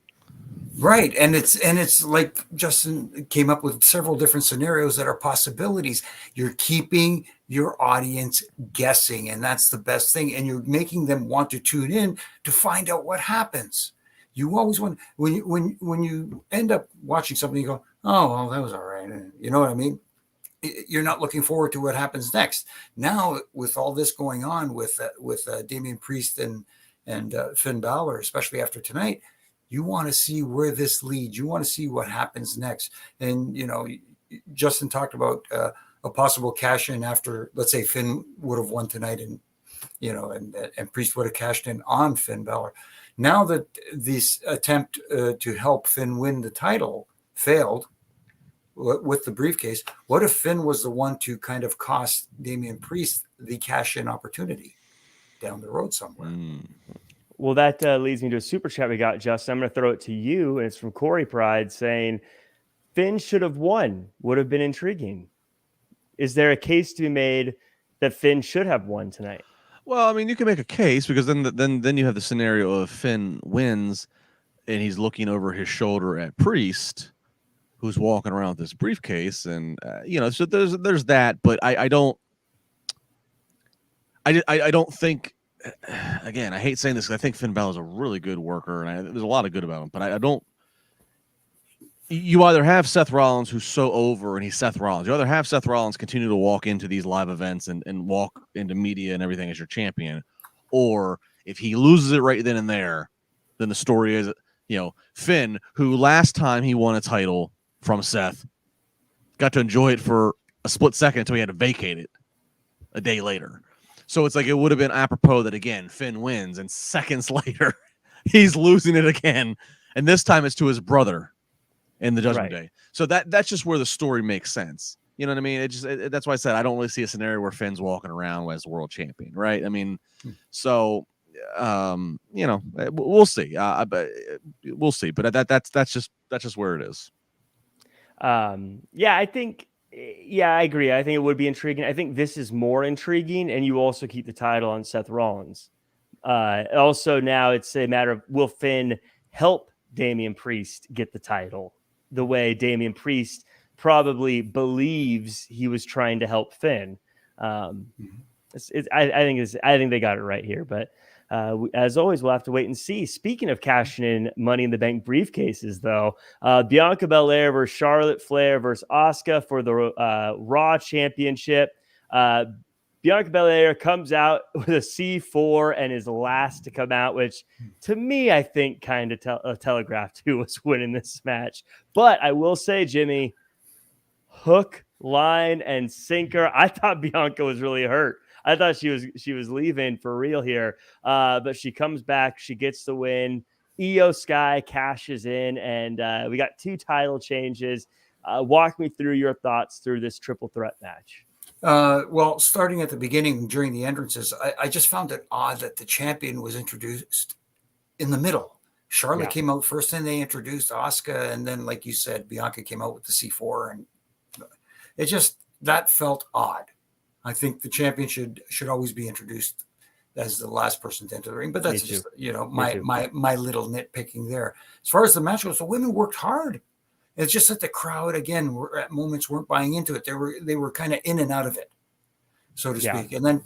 Right. And it's like Justin came up with several different scenarios that are possibilities. You're keeping your audience guessing, and that's the best thing. And you're making them want to tune in to find out what happens. You always want when you end up watching something, you go, oh, well, that was all right. You know what I mean? You're not looking forward to what happens next. Now, with all this going on with Damian Priest and Finn Balor, especially after tonight, you want to see where this leads. You want to see what happens next. And, you know, Justin talked about a possible cash in after, let's say, Finn would have won tonight and, you know, and Priest would have cashed in on Finn Balor. Now that this attempt to help Finn win the title failed with the briefcase, what if Finn was the one to kind of cost Damian Priest the cash in opportunity down the road somewhere? Well, that leads me to a super chat we got, Justin. I'm going to throw it to you, and it's from Corey Pride saying, Finn should have won. Would have been intriguing. Is there a case to be made that Finn should have won tonight? Well, I mean, you can make a case because then you have the scenario of Finn wins, and he's looking over his shoulder at Priest, who's walking around with this briefcase, and you know, so there's that. But I don't think. Again, I hate saying this because I think Finn Balor is a really good worker, and there's a lot of good about him. But I don't. You either have Seth Rollins, who's so over, and he's Seth Rollins. You either have Seth Rollins continue to walk into these live events and walk into media and everything as your champion, or if he loses it right then and there, then the story is, you know, Finn, who last time he won a title from Seth, got to enjoy it for a split second until he had to vacate it a day later. So it's like it would have been apropos that, again, Finn wins, and seconds later, he's losing it again. And this time it's to his brother in the Judgment Day. So that's just where the story makes sense. You know what I mean? That's why I said I don't really see a scenario where Finn's walking around as world champion, right? I mean, so, you know, we'll see. We'll see. But that's just where it is. Yeah, I think... Yeah, I agree. I think it would be intriguing. I think this is more intriguing, and you also keep the title on Seth Rollins. Also, now it's a matter of, will Finn help Damian Priest get the title the way Damian Priest probably believes he was trying to help Finn? I think they got it right here, but as always, we'll have to wait and see. Speaking of cashing in Money in the Bank briefcases, though, Bianca Belair versus Charlotte Flair versus Asuka for the Raw Championship. Bianca Belair comes out with a C4 and is last to come out, which to me, I think kind of telegraphed who was winning this match. But I will say, Jimmy, hook, line, and sinker. I thought Bianca was really hurt. I thought she was leaving for real here, but she comes back. She gets the win. Io Sky cashes in, and we got 2 title changes. Walk me through your thoughts through this triple threat match. Well, starting at the beginning during the entrances, I just found it odd that the champion was introduced in the middle. Charlotte came out first, and they introduced Asuka, and then, like you said, Bianca came out with the C4, and it just that felt odd. I think the champion should always be introduced as the last person to enter the ring, but that's just, you know, my little nitpicking there. As far as the match goes, the women worked hard. It's just that the crowd, again, at moments weren't buying into it. They were kind of in and out of it, so to speak. And then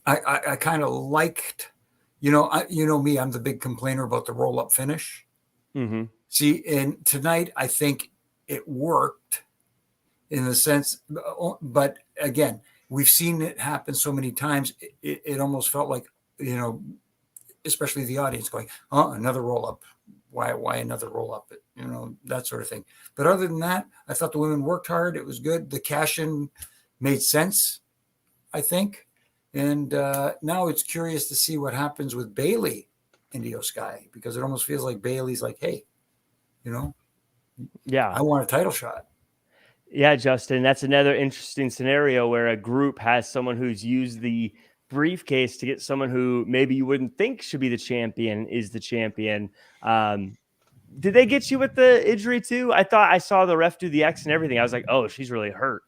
I kind of liked, you know me, I'm the big complainer about the roll up finish. Mm-hmm. See, and tonight I think it worked in the sense, but again, we've seen it happen so many times. It almost felt like, you know, especially the audience going, "Oh, another roll up. Why another roll up?" You know, that sort of thing. But other than that, I thought the women worked hard. It was good. The cash in made sense, I think. And now it's curious to see what happens with Bayley and Io Sky, because it almost feels like Bayley's like, hey, you know, I want a title shot. Yeah, Justin, that's another interesting scenario where a group has someone who's used the briefcase to get someone who maybe you wouldn't think should be the champion is the champion. Did they get you with the injury too? I thought I saw the ref do the X and everything. I was like, oh, she's really hurt.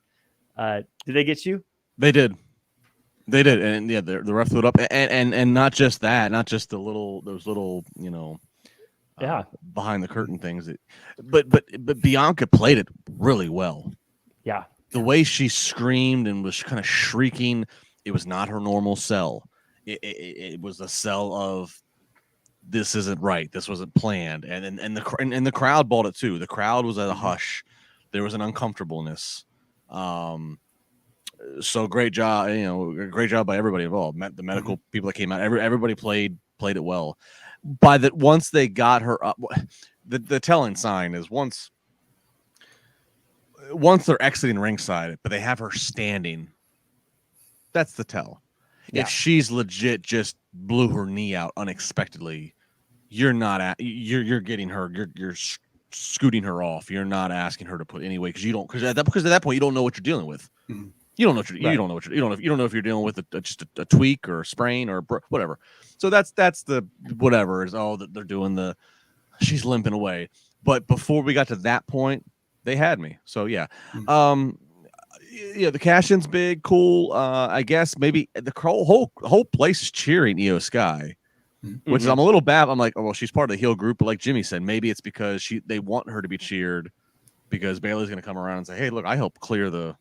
Did they get you? They did. They did, and yeah, the ref threw it up, and not just that, not just those little, behind the curtain things. But Bianca played it really well. Yeah, the way she screamed and was kind of shrieking, it was not her normal sell. It was a sell of this isn't right, this wasn't planned, and the crowd bought it too. The crowd was at a hush. There was an uncomfortableness. So great job, great job by everybody involved. The medical people that came out, everybody played it well. Once they got her up, the telling sign is once they're exiting ringside, but they have her standing. That's the tell. Yeah. If she's legit just blew her knee out unexpectedly, you're getting her. You're scooting her off. You're not asking her to put any weight because at that point you don't know what you're dealing with. Mm-hmm. You don't know you don't know if you're dealing with just a tweak or a sprain or whatever. So that's the whatever is that they're doing she's limping away. But before we got to that point, they had me. So yeah. The cash-in's big, cool. I guess maybe the whole place is cheering Io Sky, which I'm a little bad. I'm like, oh well, she's part of the heel group, but like Jimmy said, maybe it's because they want her to be cheered because Bayley's going to come around and say, hey, look, I helped clear the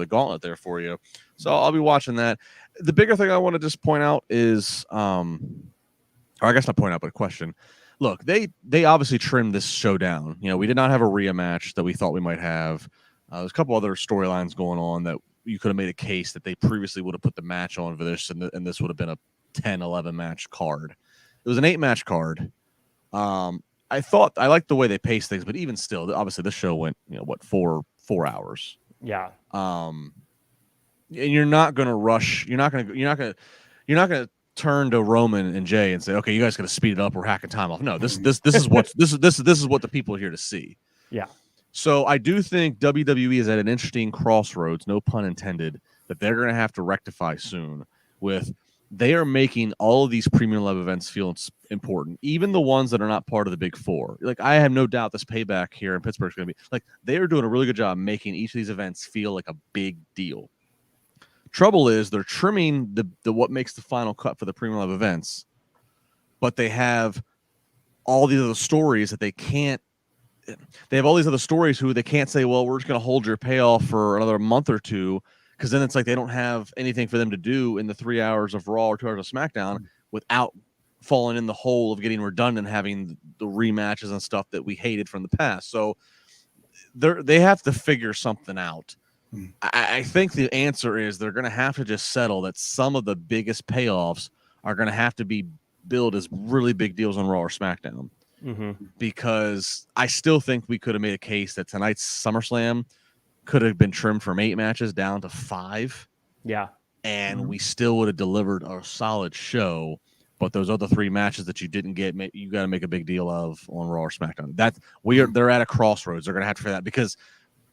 gauntlet there for you. So I'll be watching that. The bigger thing I want to just point out is, or I guess not point out, but a question. Look, they obviously trimmed this show down. We did not have a Rhea match that we thought we might have. There's a couple other storylines going on that you could have made a case that they previously would have put the match on for this, and this would have been a 10-11 match card. It was an 8-match card. I liked the way they paced things, but even still, obviously this show went 4 hours. Yeah. And you're not going to rush. You're not going to turn to Roman and Jey and say, okay, you guys got to speed it up. We're hacking time off. No, this is what the people are here to see. Yeah. So I do think WWE is at an interesting crossroads, no pun intended, that they're going to have to rectify soon. They are making all of these premium level events feel important, even the ones that are not part of the big four. Like, I have no doubt this Payback here in Pittsburgh is going to be like, they are doing a really good job making each of these events feel like a big deal. Trouble is they're trimming the what makes the final cut for the premium level events, but they have all these other stories that they can't. They have all these other stories who they can't say, well, we're just going to hold your payoff for another month or two, because then it's like they don't have anything for them to do in the 3 hours of Raw or 2 hours of SmackDown without falling in the hole of getting redundant, having the rematches and stuff that we hated from the past. So they have to figure something out. I think the answer is they're going to have to just settle that some of the biggest payoffs are going to have to be billed as really big deals on Raw or SmackDown. Because I still think we could have made a case that tonight's SummerSlam could have been trimmed from 8 matches down to 5. Yeah. And we still would have delivered a solid show. But those other 3 matches that you didn't get, you got to make a big deal of on Raw or SmackDown. They're at a crossroads. They're going to have to figure that, because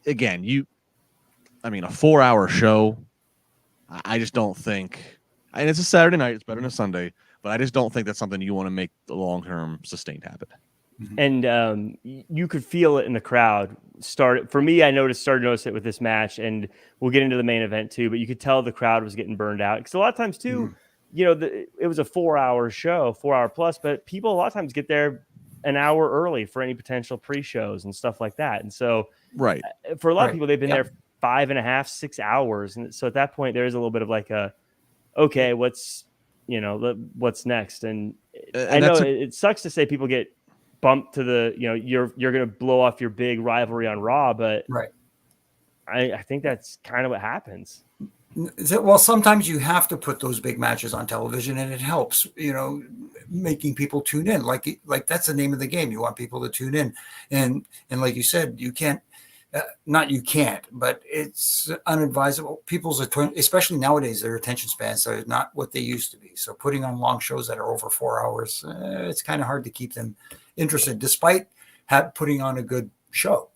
again, a 4-hour show, I just don't think, and it's a Saturday night, it's better than a Sunday, but I just don't think that's something you want to make the long-term sustained habit. And you could feel it in the crowd. For me, I started to notice it with this match, and we'll get into the main event too, but you could tell the crowd was getting burned out. Because a lot of times too, it was a 4-hour show, 4-hour plus, but people a lot of times get there an hour early for any potential pre-shows and stuff like that. And so for a lot of people, they've been there 5.5, 6 hours. And so at that point, there is a little bit of like okay, what's next? And I know it sucks to say people get bumped to the, you're going to blow off your big rivalry on Raw, but I think that's kind of what happens. Well, sometimes you have to put those big matches on television, and it helps, making people tune in. Like that's the name of the game. You want people to tune in, and like you said, you can't. Not you can't, but it's unadvisable. People's especially nowadays, their attention spans are not what they used to be. So putting on long shows that are over 4 hours, it's kind of hard to keep them interested, despite putting on a good show.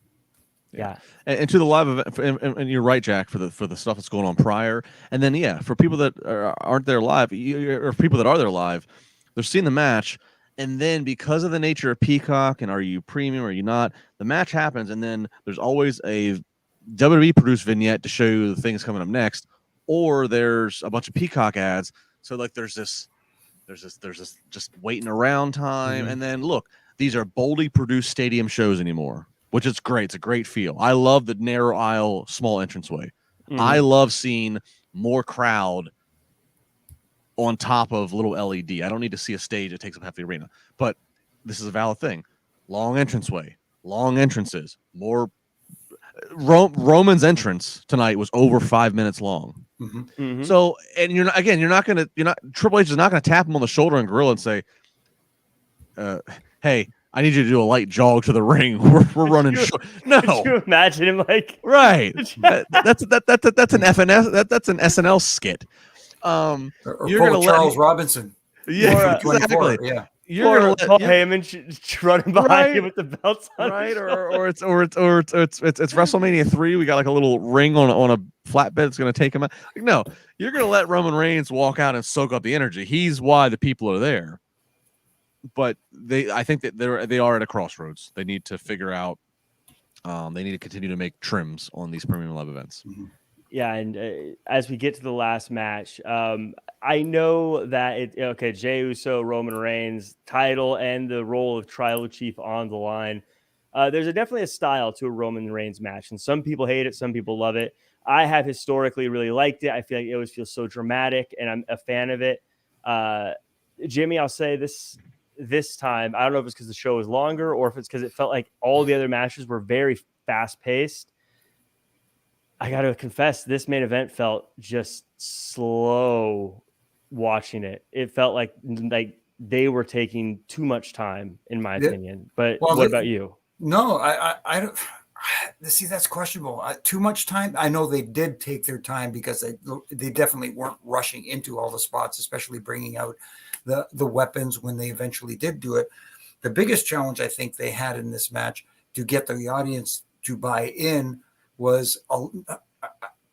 Yeah, and to the live event, and you're right, Jack, for the stuff that's going on prior, and then for people that aren't there live, or people that are there live, they're seeing the match, And then because of the nature of Peacock and are you premium or are you not, the match happens, and then there's always a WWE produced vignette to show you the things coming up next, or there's a bunch of Peacock ads. So like there's this just waiting around time. And then look, these are boldly produced stadium shows anymore, which is great. It's a great feel. I love the narrow aisle, small entranceway. I love seeing more crowd on top of little LED. I don't need to see a stage that takes up half the arena. But this is a valid thing. Long entranceway, long entrances, more. Roman's entrance tonight was over 5 minutes long. So, and you're not Triple H is not going to tap him on the shoulder and grill and say, hey, I need you to do a light jog to the ring. We're running short. No. Could you imagine him like right? That's an FNS. That's an SNL skit. Or you're going to Charles Robinson. Yeah, exactly. Yeah. You're going to Paul Heyman running behind you with the belts on, right? Or it's WrestleMania 3. We got like a little ring on a flatbed. It's going to take him out. No, you're going to let Roman Reigns walk out and soak up the energy. He's why the people are there. But I think that they are at a crossroads. They need to figure out. They need to continue to make trims on these premium live events. Yeah, and as we get to the last match, I know that Jey Uso, Roman Reigns, title and the role of tribal chief on the line. There's definitely a style to a Roman Reigns match, and some people hate it, some people love it. I have historically really liked it. I feel like it always feels so dramatic, and I'm a fan of it. Jimmy, I'll say this time, I don't know if it's because the show was longer or if it's because it felt like all the other matches were very fast-paced. I got to confess, this main event felt just slow watching it. It felt like they were taking too much time, in my opinion. But what about you? No, I don't. See, that's questionable. Too much time. I know they did take their time because they definitely weren't rushing into all the spots, especially bringing out the weapons when they eventually did do it. The biggest challenge I think they had in this match to get the audience to buy in was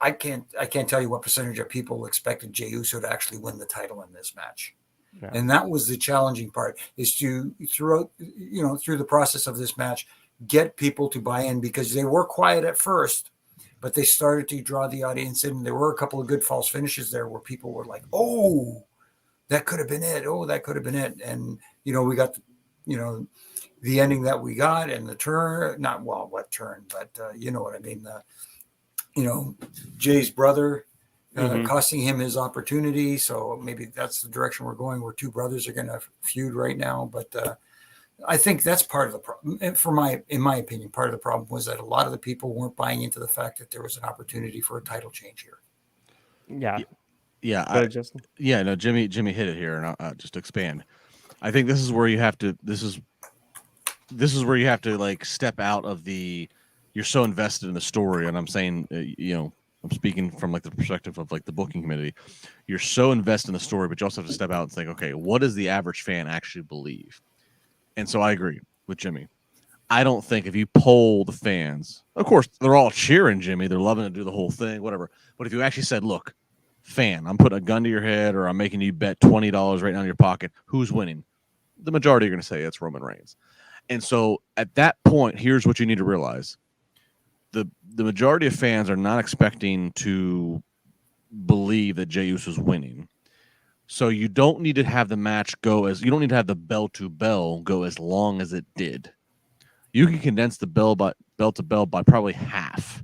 I can't tell you what percentage of people expected Jey Uso to actually win the title in this match. Yeah. And that was the challenging part, is to through the process of this match, get people to buy in, because they were quiet at first, but they started to draw the audience in. There were a couple of good false finishes there where people were like, oh, that could have been it. Oh, that could have been it. And, we got, the ending that we got and the turn, what turn, but you know what I mean? Jay's brother costing him his opportunity. So maybe that's the direction we're going, where two brothers are going to feud right now. But I think that's part of the problem. And in my opinion, part of the problem was that a lot of the people weren't buying into the fact that there was an opportunity for a title change here. Yeah. Yeah. Jimmy hit it here, and I'll just expand. I think this is where you have to, this is where you have to like step out of you're so invested in the story. And I'm saying, I'm speaking from like the perspective of like the booking committee. You're so invested in the story, but you also have to step out and think, okay, what does the average fan actually believe? And so I agree with Jimmy. I don't think if you poll the fans, of course, they're all cheering Jimmy. They're loving to do the whole thing, whatever. But if you actually said, look, fan, I'm putting a gun to your head, or I'm making you bet $20 right now in your pocket, who's winning? The majority are going to say it's Roman Reigns. And so at that point, here's what you need to realize. The majority of fans are not expecting to believe that Jey Uso's winning. So you don't need to have the match you don't need to have the bell to bell go as long as it did. You can condense the bell to bell by probably half.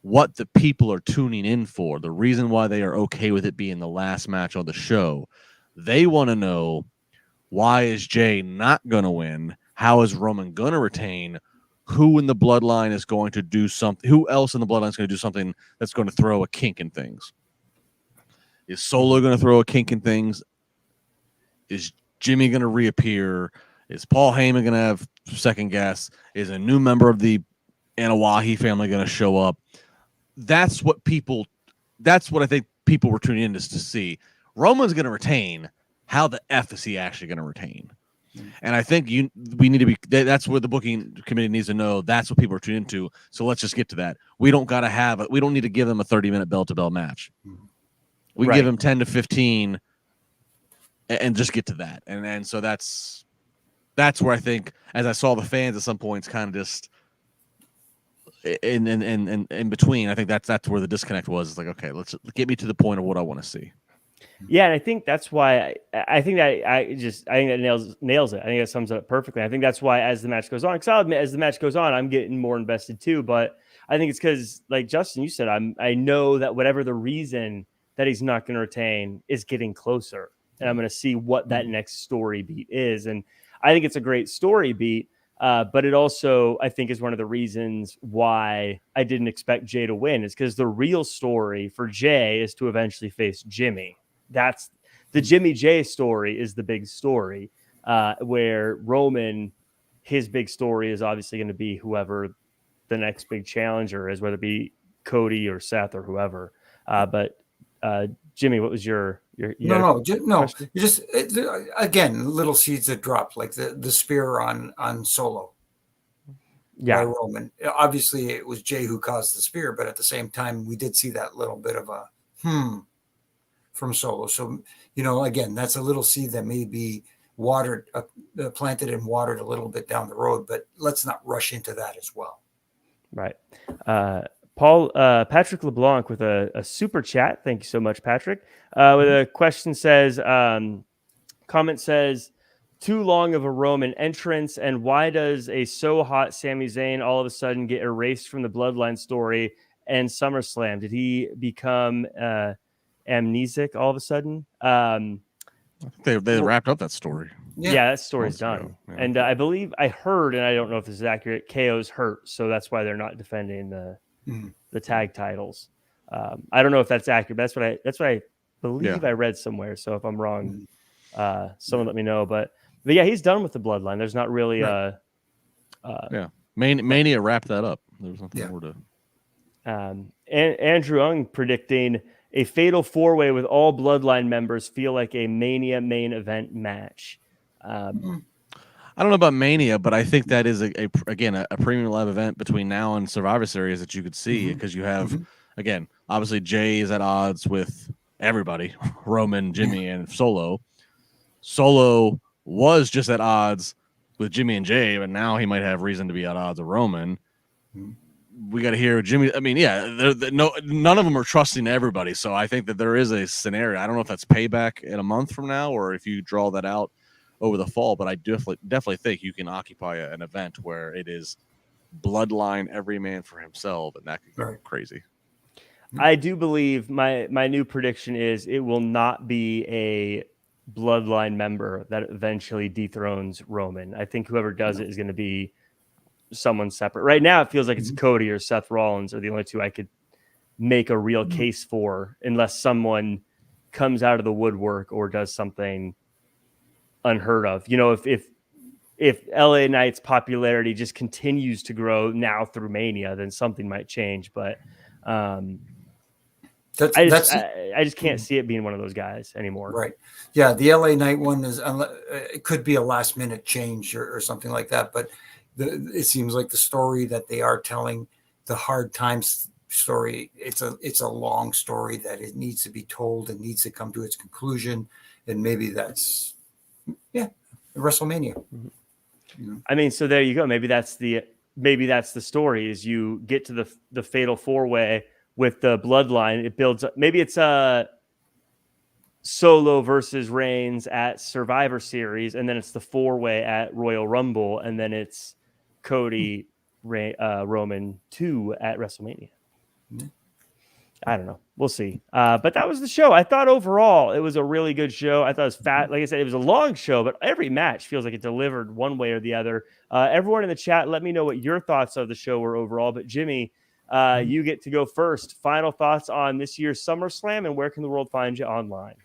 What the people are tuning in for, the reason why they are okay with it being the last match on the show, they want to know, why is Jey not going to win? How is Roman going to retain? Who in the bloodline is going to do something? Who else in the bloodline is going to do something that's going to throw a kink in things? Is Solo going to throw a kink in things? Is Jimmy going to reappear? Is Paul Heyman going to have second guess? Is a new member of the Anawahi family going to show up? That's what I think people were tuning in to see. Roman's going to retain. How the F is he actually going to retain? And I think we need to be. That's what the booking committee needs to know. That's what people are tuning into. So let's just get to that. We don't got to have it. We don't need to give them a 30-minute bell-to-bell match. We give them 10 to 15 and just get to that. And so that's where I think, as I saw the fans at some points kind of just in between, I think that's where the disconnect was. It's like, okay, let's get me to the point of what I want to see. Yeah, and I think that's why I think that nails it. I think that sums it up perfectly. I think that's why as the match goes on, because I'll admit, as the match goes on, I'm getting more invested too. But I think it's because, like Justin, you said, I know that whatever the reason that he's not going to retain is getting closer, and I'm going to see what that next story beat is. And I think it's a great story beat, but it also, I think, is one of the reasons why I didn't expect Jey to win, is because the real story for Jey is to eventually face Jimmy. That's the Jimmy Jey story, is the big story, where Roman, his big story is obviously going to be whoever the next big challenger is, whether it be Cody or Seth or whoever. But Jimmy, what was your no? Just again, little seeds that dropped, like the spear on Solo. Yeah, by Roman. Obviously, it was Jey who caused the spear, but at the same time, we did see that little bit of a from Solo. So, again, that's a little seed that may be watered, planted and watered a little bit down the road, but let's not rush into that as well. Right. Patrick LeBlanc with a super chat. Thank you so much, Patrick. With a question says, comment says, too long of a Roman entrance, and why does a so hot Sami Zayn all of a sudden get erased from the Bloodline story and SummerSlam? Did he become amnesic all of a sudden? I think they wrapped up that story. Yeah, that story's done. Yeah. And I believe I heard, and I don't know if this is accurate, KO's hurt, so that's why they're not defending the tag titles. I don't know if that's accurate, but that's what I believe I read somewhere. So if I'm wrong, someone let me know. But yeah, he's done with the Bloodline. There's not really Mania wrapped that up. There was nothing more to. And Andrew Ung predicting a fatal 4-way with all Bloodline members feel like a Mania main event match. I don't know about Mania, but I think that is a premium live event between now and Survivor Series that you could see, because you have again, obviously Jey is at odds with everybody, Roman, Jimmy, and Solo. Solo was just at odds with Jimmy and Jey, but now he might have reason to be at odds with Roman. We got to hear Jimmy. I mean, none of them are trusting everybody. So I think that there is a scenario. I don't know if that's payback in a month from now or if you draw that out over the fall, but I definitely think you can occupy an event where it is Bloodline, every man for himself, and that could go crazy. I do believe my new prediction is it will not be a Bloodline member that eventually dethrones Roman. I think whoever does it is going to be someone separate. Right now, it feels like it's Cody or Seth Rollins are the only two I could make a real case for, unless someone comes out of the woodwork or does something unheard of. If LA Knight's popularity just continues to grow now through Mania, then something might change. But I just can't see it being one of those guys anymore. Right. Yeah. The LA Knight one it could be a last minute change or something like that. But it seems like the story that they are telling, the hard times story, it's a long story that it needs to be told and needs to come to its conclusion. And maybe that's, WrestleMania. I mean, so there you go. Maybe that's the story, is you get to the fatal 4-way with the Bloodline. It builds up. Maybe it's Solo versus Reigns at Survivor Series, and then it's the 4-way at Royal Rumble, and then it's Cody Roman 2 at WrestleMania. I don't know. We'll see. But that was the show. I thought overall it was a really good show. I thought it was fat. Like I said, it was a long show, but every match feels like it delivered one way or the other. Everyone in the chat, let me know what your thoughts of the show were overall. But Jimmy, you get to go first. Final thoughts on this year's SummerSlam, and where can the world find you online?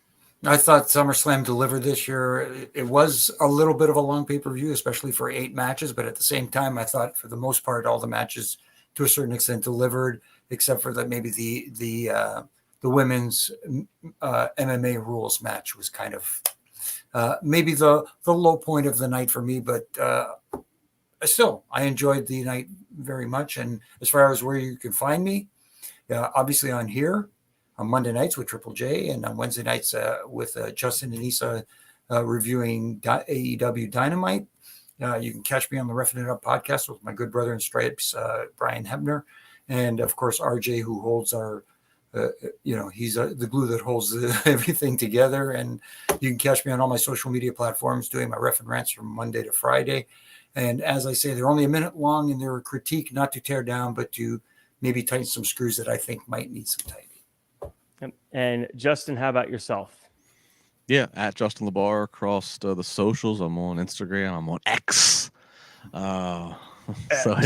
I thought SummerSlam delivered this year. It was a little bit of a long pay-per-view, especially for 8 matches. But at the same time, I thought for the most part, all the matches to a certain extent delivered, except for that maybe the women's MMA rules match was kind of maybe the low point of the night for me. But still, I enjoyed the night very much. And as far as where you can find me, obviously on here on Monday nights with Triple J, and on Wednesday nights with Justin and Issa reviewing AEW Dynamite. You can catch me on the Reffing It Up podcast with my good brother in stripes, Brian Hebner, and of course RJ, who holds our, he's the glue that holds everything together. And you can catch me on all my social media platforms doing my ref and rants from Monday to Friday. And as I say, they're only a minute long, and they're a critique, not to tear down, but to maybe tighten some screws that I think might need some tightening. And Justin, how about yourself? Yeah, at Justin LaBar across the socials. I'm on Instagram. I'm on X. So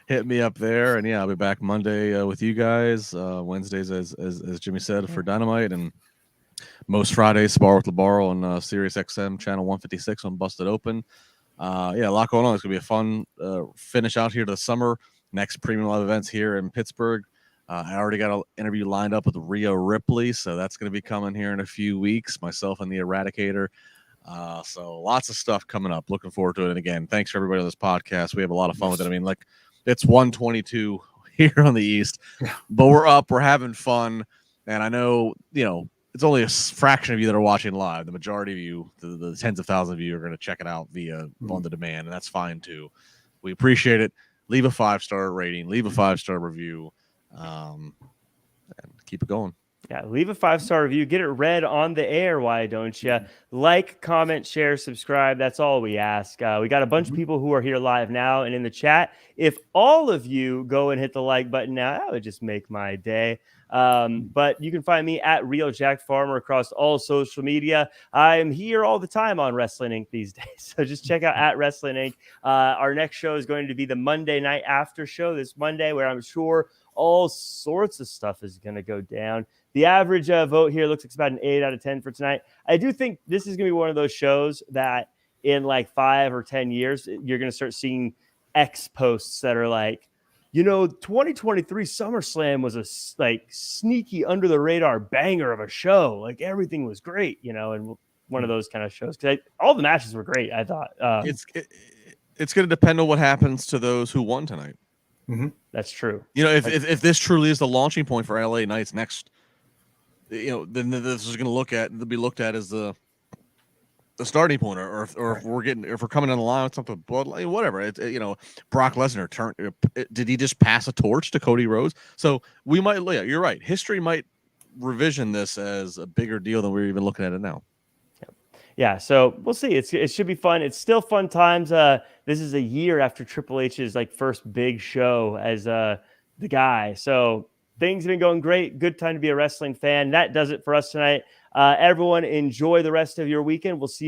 hit me up there, and yeah, I'll be back Monday with you guys. Wednesdays, as Jimmy said, for Dynamite, and most Fridays Spar with LaBar on Sirius XM channel 156 on Busted Open. Yeah, a lot going on. It's gonna be a fun finish out here to the summer. Next premium live events here in Pittsburgh. I already got an interview lined up with Rhea Ripley, so that's going to be coming here in a few weeks, myself and the Eradicator. So lots of stuff coming up. Looking forward to it. And again, thanks for everybody on this podcast. We have a lot of fun with it. I mean, like, it's 1:22 here on the East, but we're up, we're having fun. And I know, it's only a fraction of you that are watching live. The majority of you, the tens of thousands of you, are going to check it out via on the demand, and that's fine too. We appreciate it. Leave a 5-star rating, leave a 5-star review. And keep it going. Yeah, leave a 5-star review, get it read on the air. Why don't you? Like, comment, share, subscribe. That's all we ask. We got a bunch of people who are here live now and in the chat. If all of you go and hit the like button now, that would just make my day. But you can find me at Real Jack Farmer across all social media. I'm here all the time on Wrestling Inc. these days, so just check out at Wrestling Inc. Our next show is going to be the Monday night after show this Monday, where I'm sure all sorts of stuff is going to go down. The average vote here looks like it's about an 8 out of 10 for tonight. I do think this is going to be one of those shows that in like 5 or 10 years, you're going to start seeing X posts that are like, 2023 SummerSlam was a sneaky under the radar banger of a show. Like, everything was great, and one of those kind of shows. Because all the matches were great, I thought. It's going to depend on what happens to those who won tonight. Mm-hmm. That's true. If this truly is the launching point for LA Knight's next, then this is going to be looked at as the starting point, or if we're coming in the line with something, whatever. Brock Lesnar did he just pass a torch to Cody Rhodes? So we might, you're right. History might revision this as a bigger deal than we're even looking at it now. Yeah, so we'll see. It should be fun. It's still fun times. This is a year after Triple H's first big show as the guy. So things have been going great. Good time to be a wrestling fan. That does it for us tonight. Everyone, enjoy the rest of your weekend. We'll see you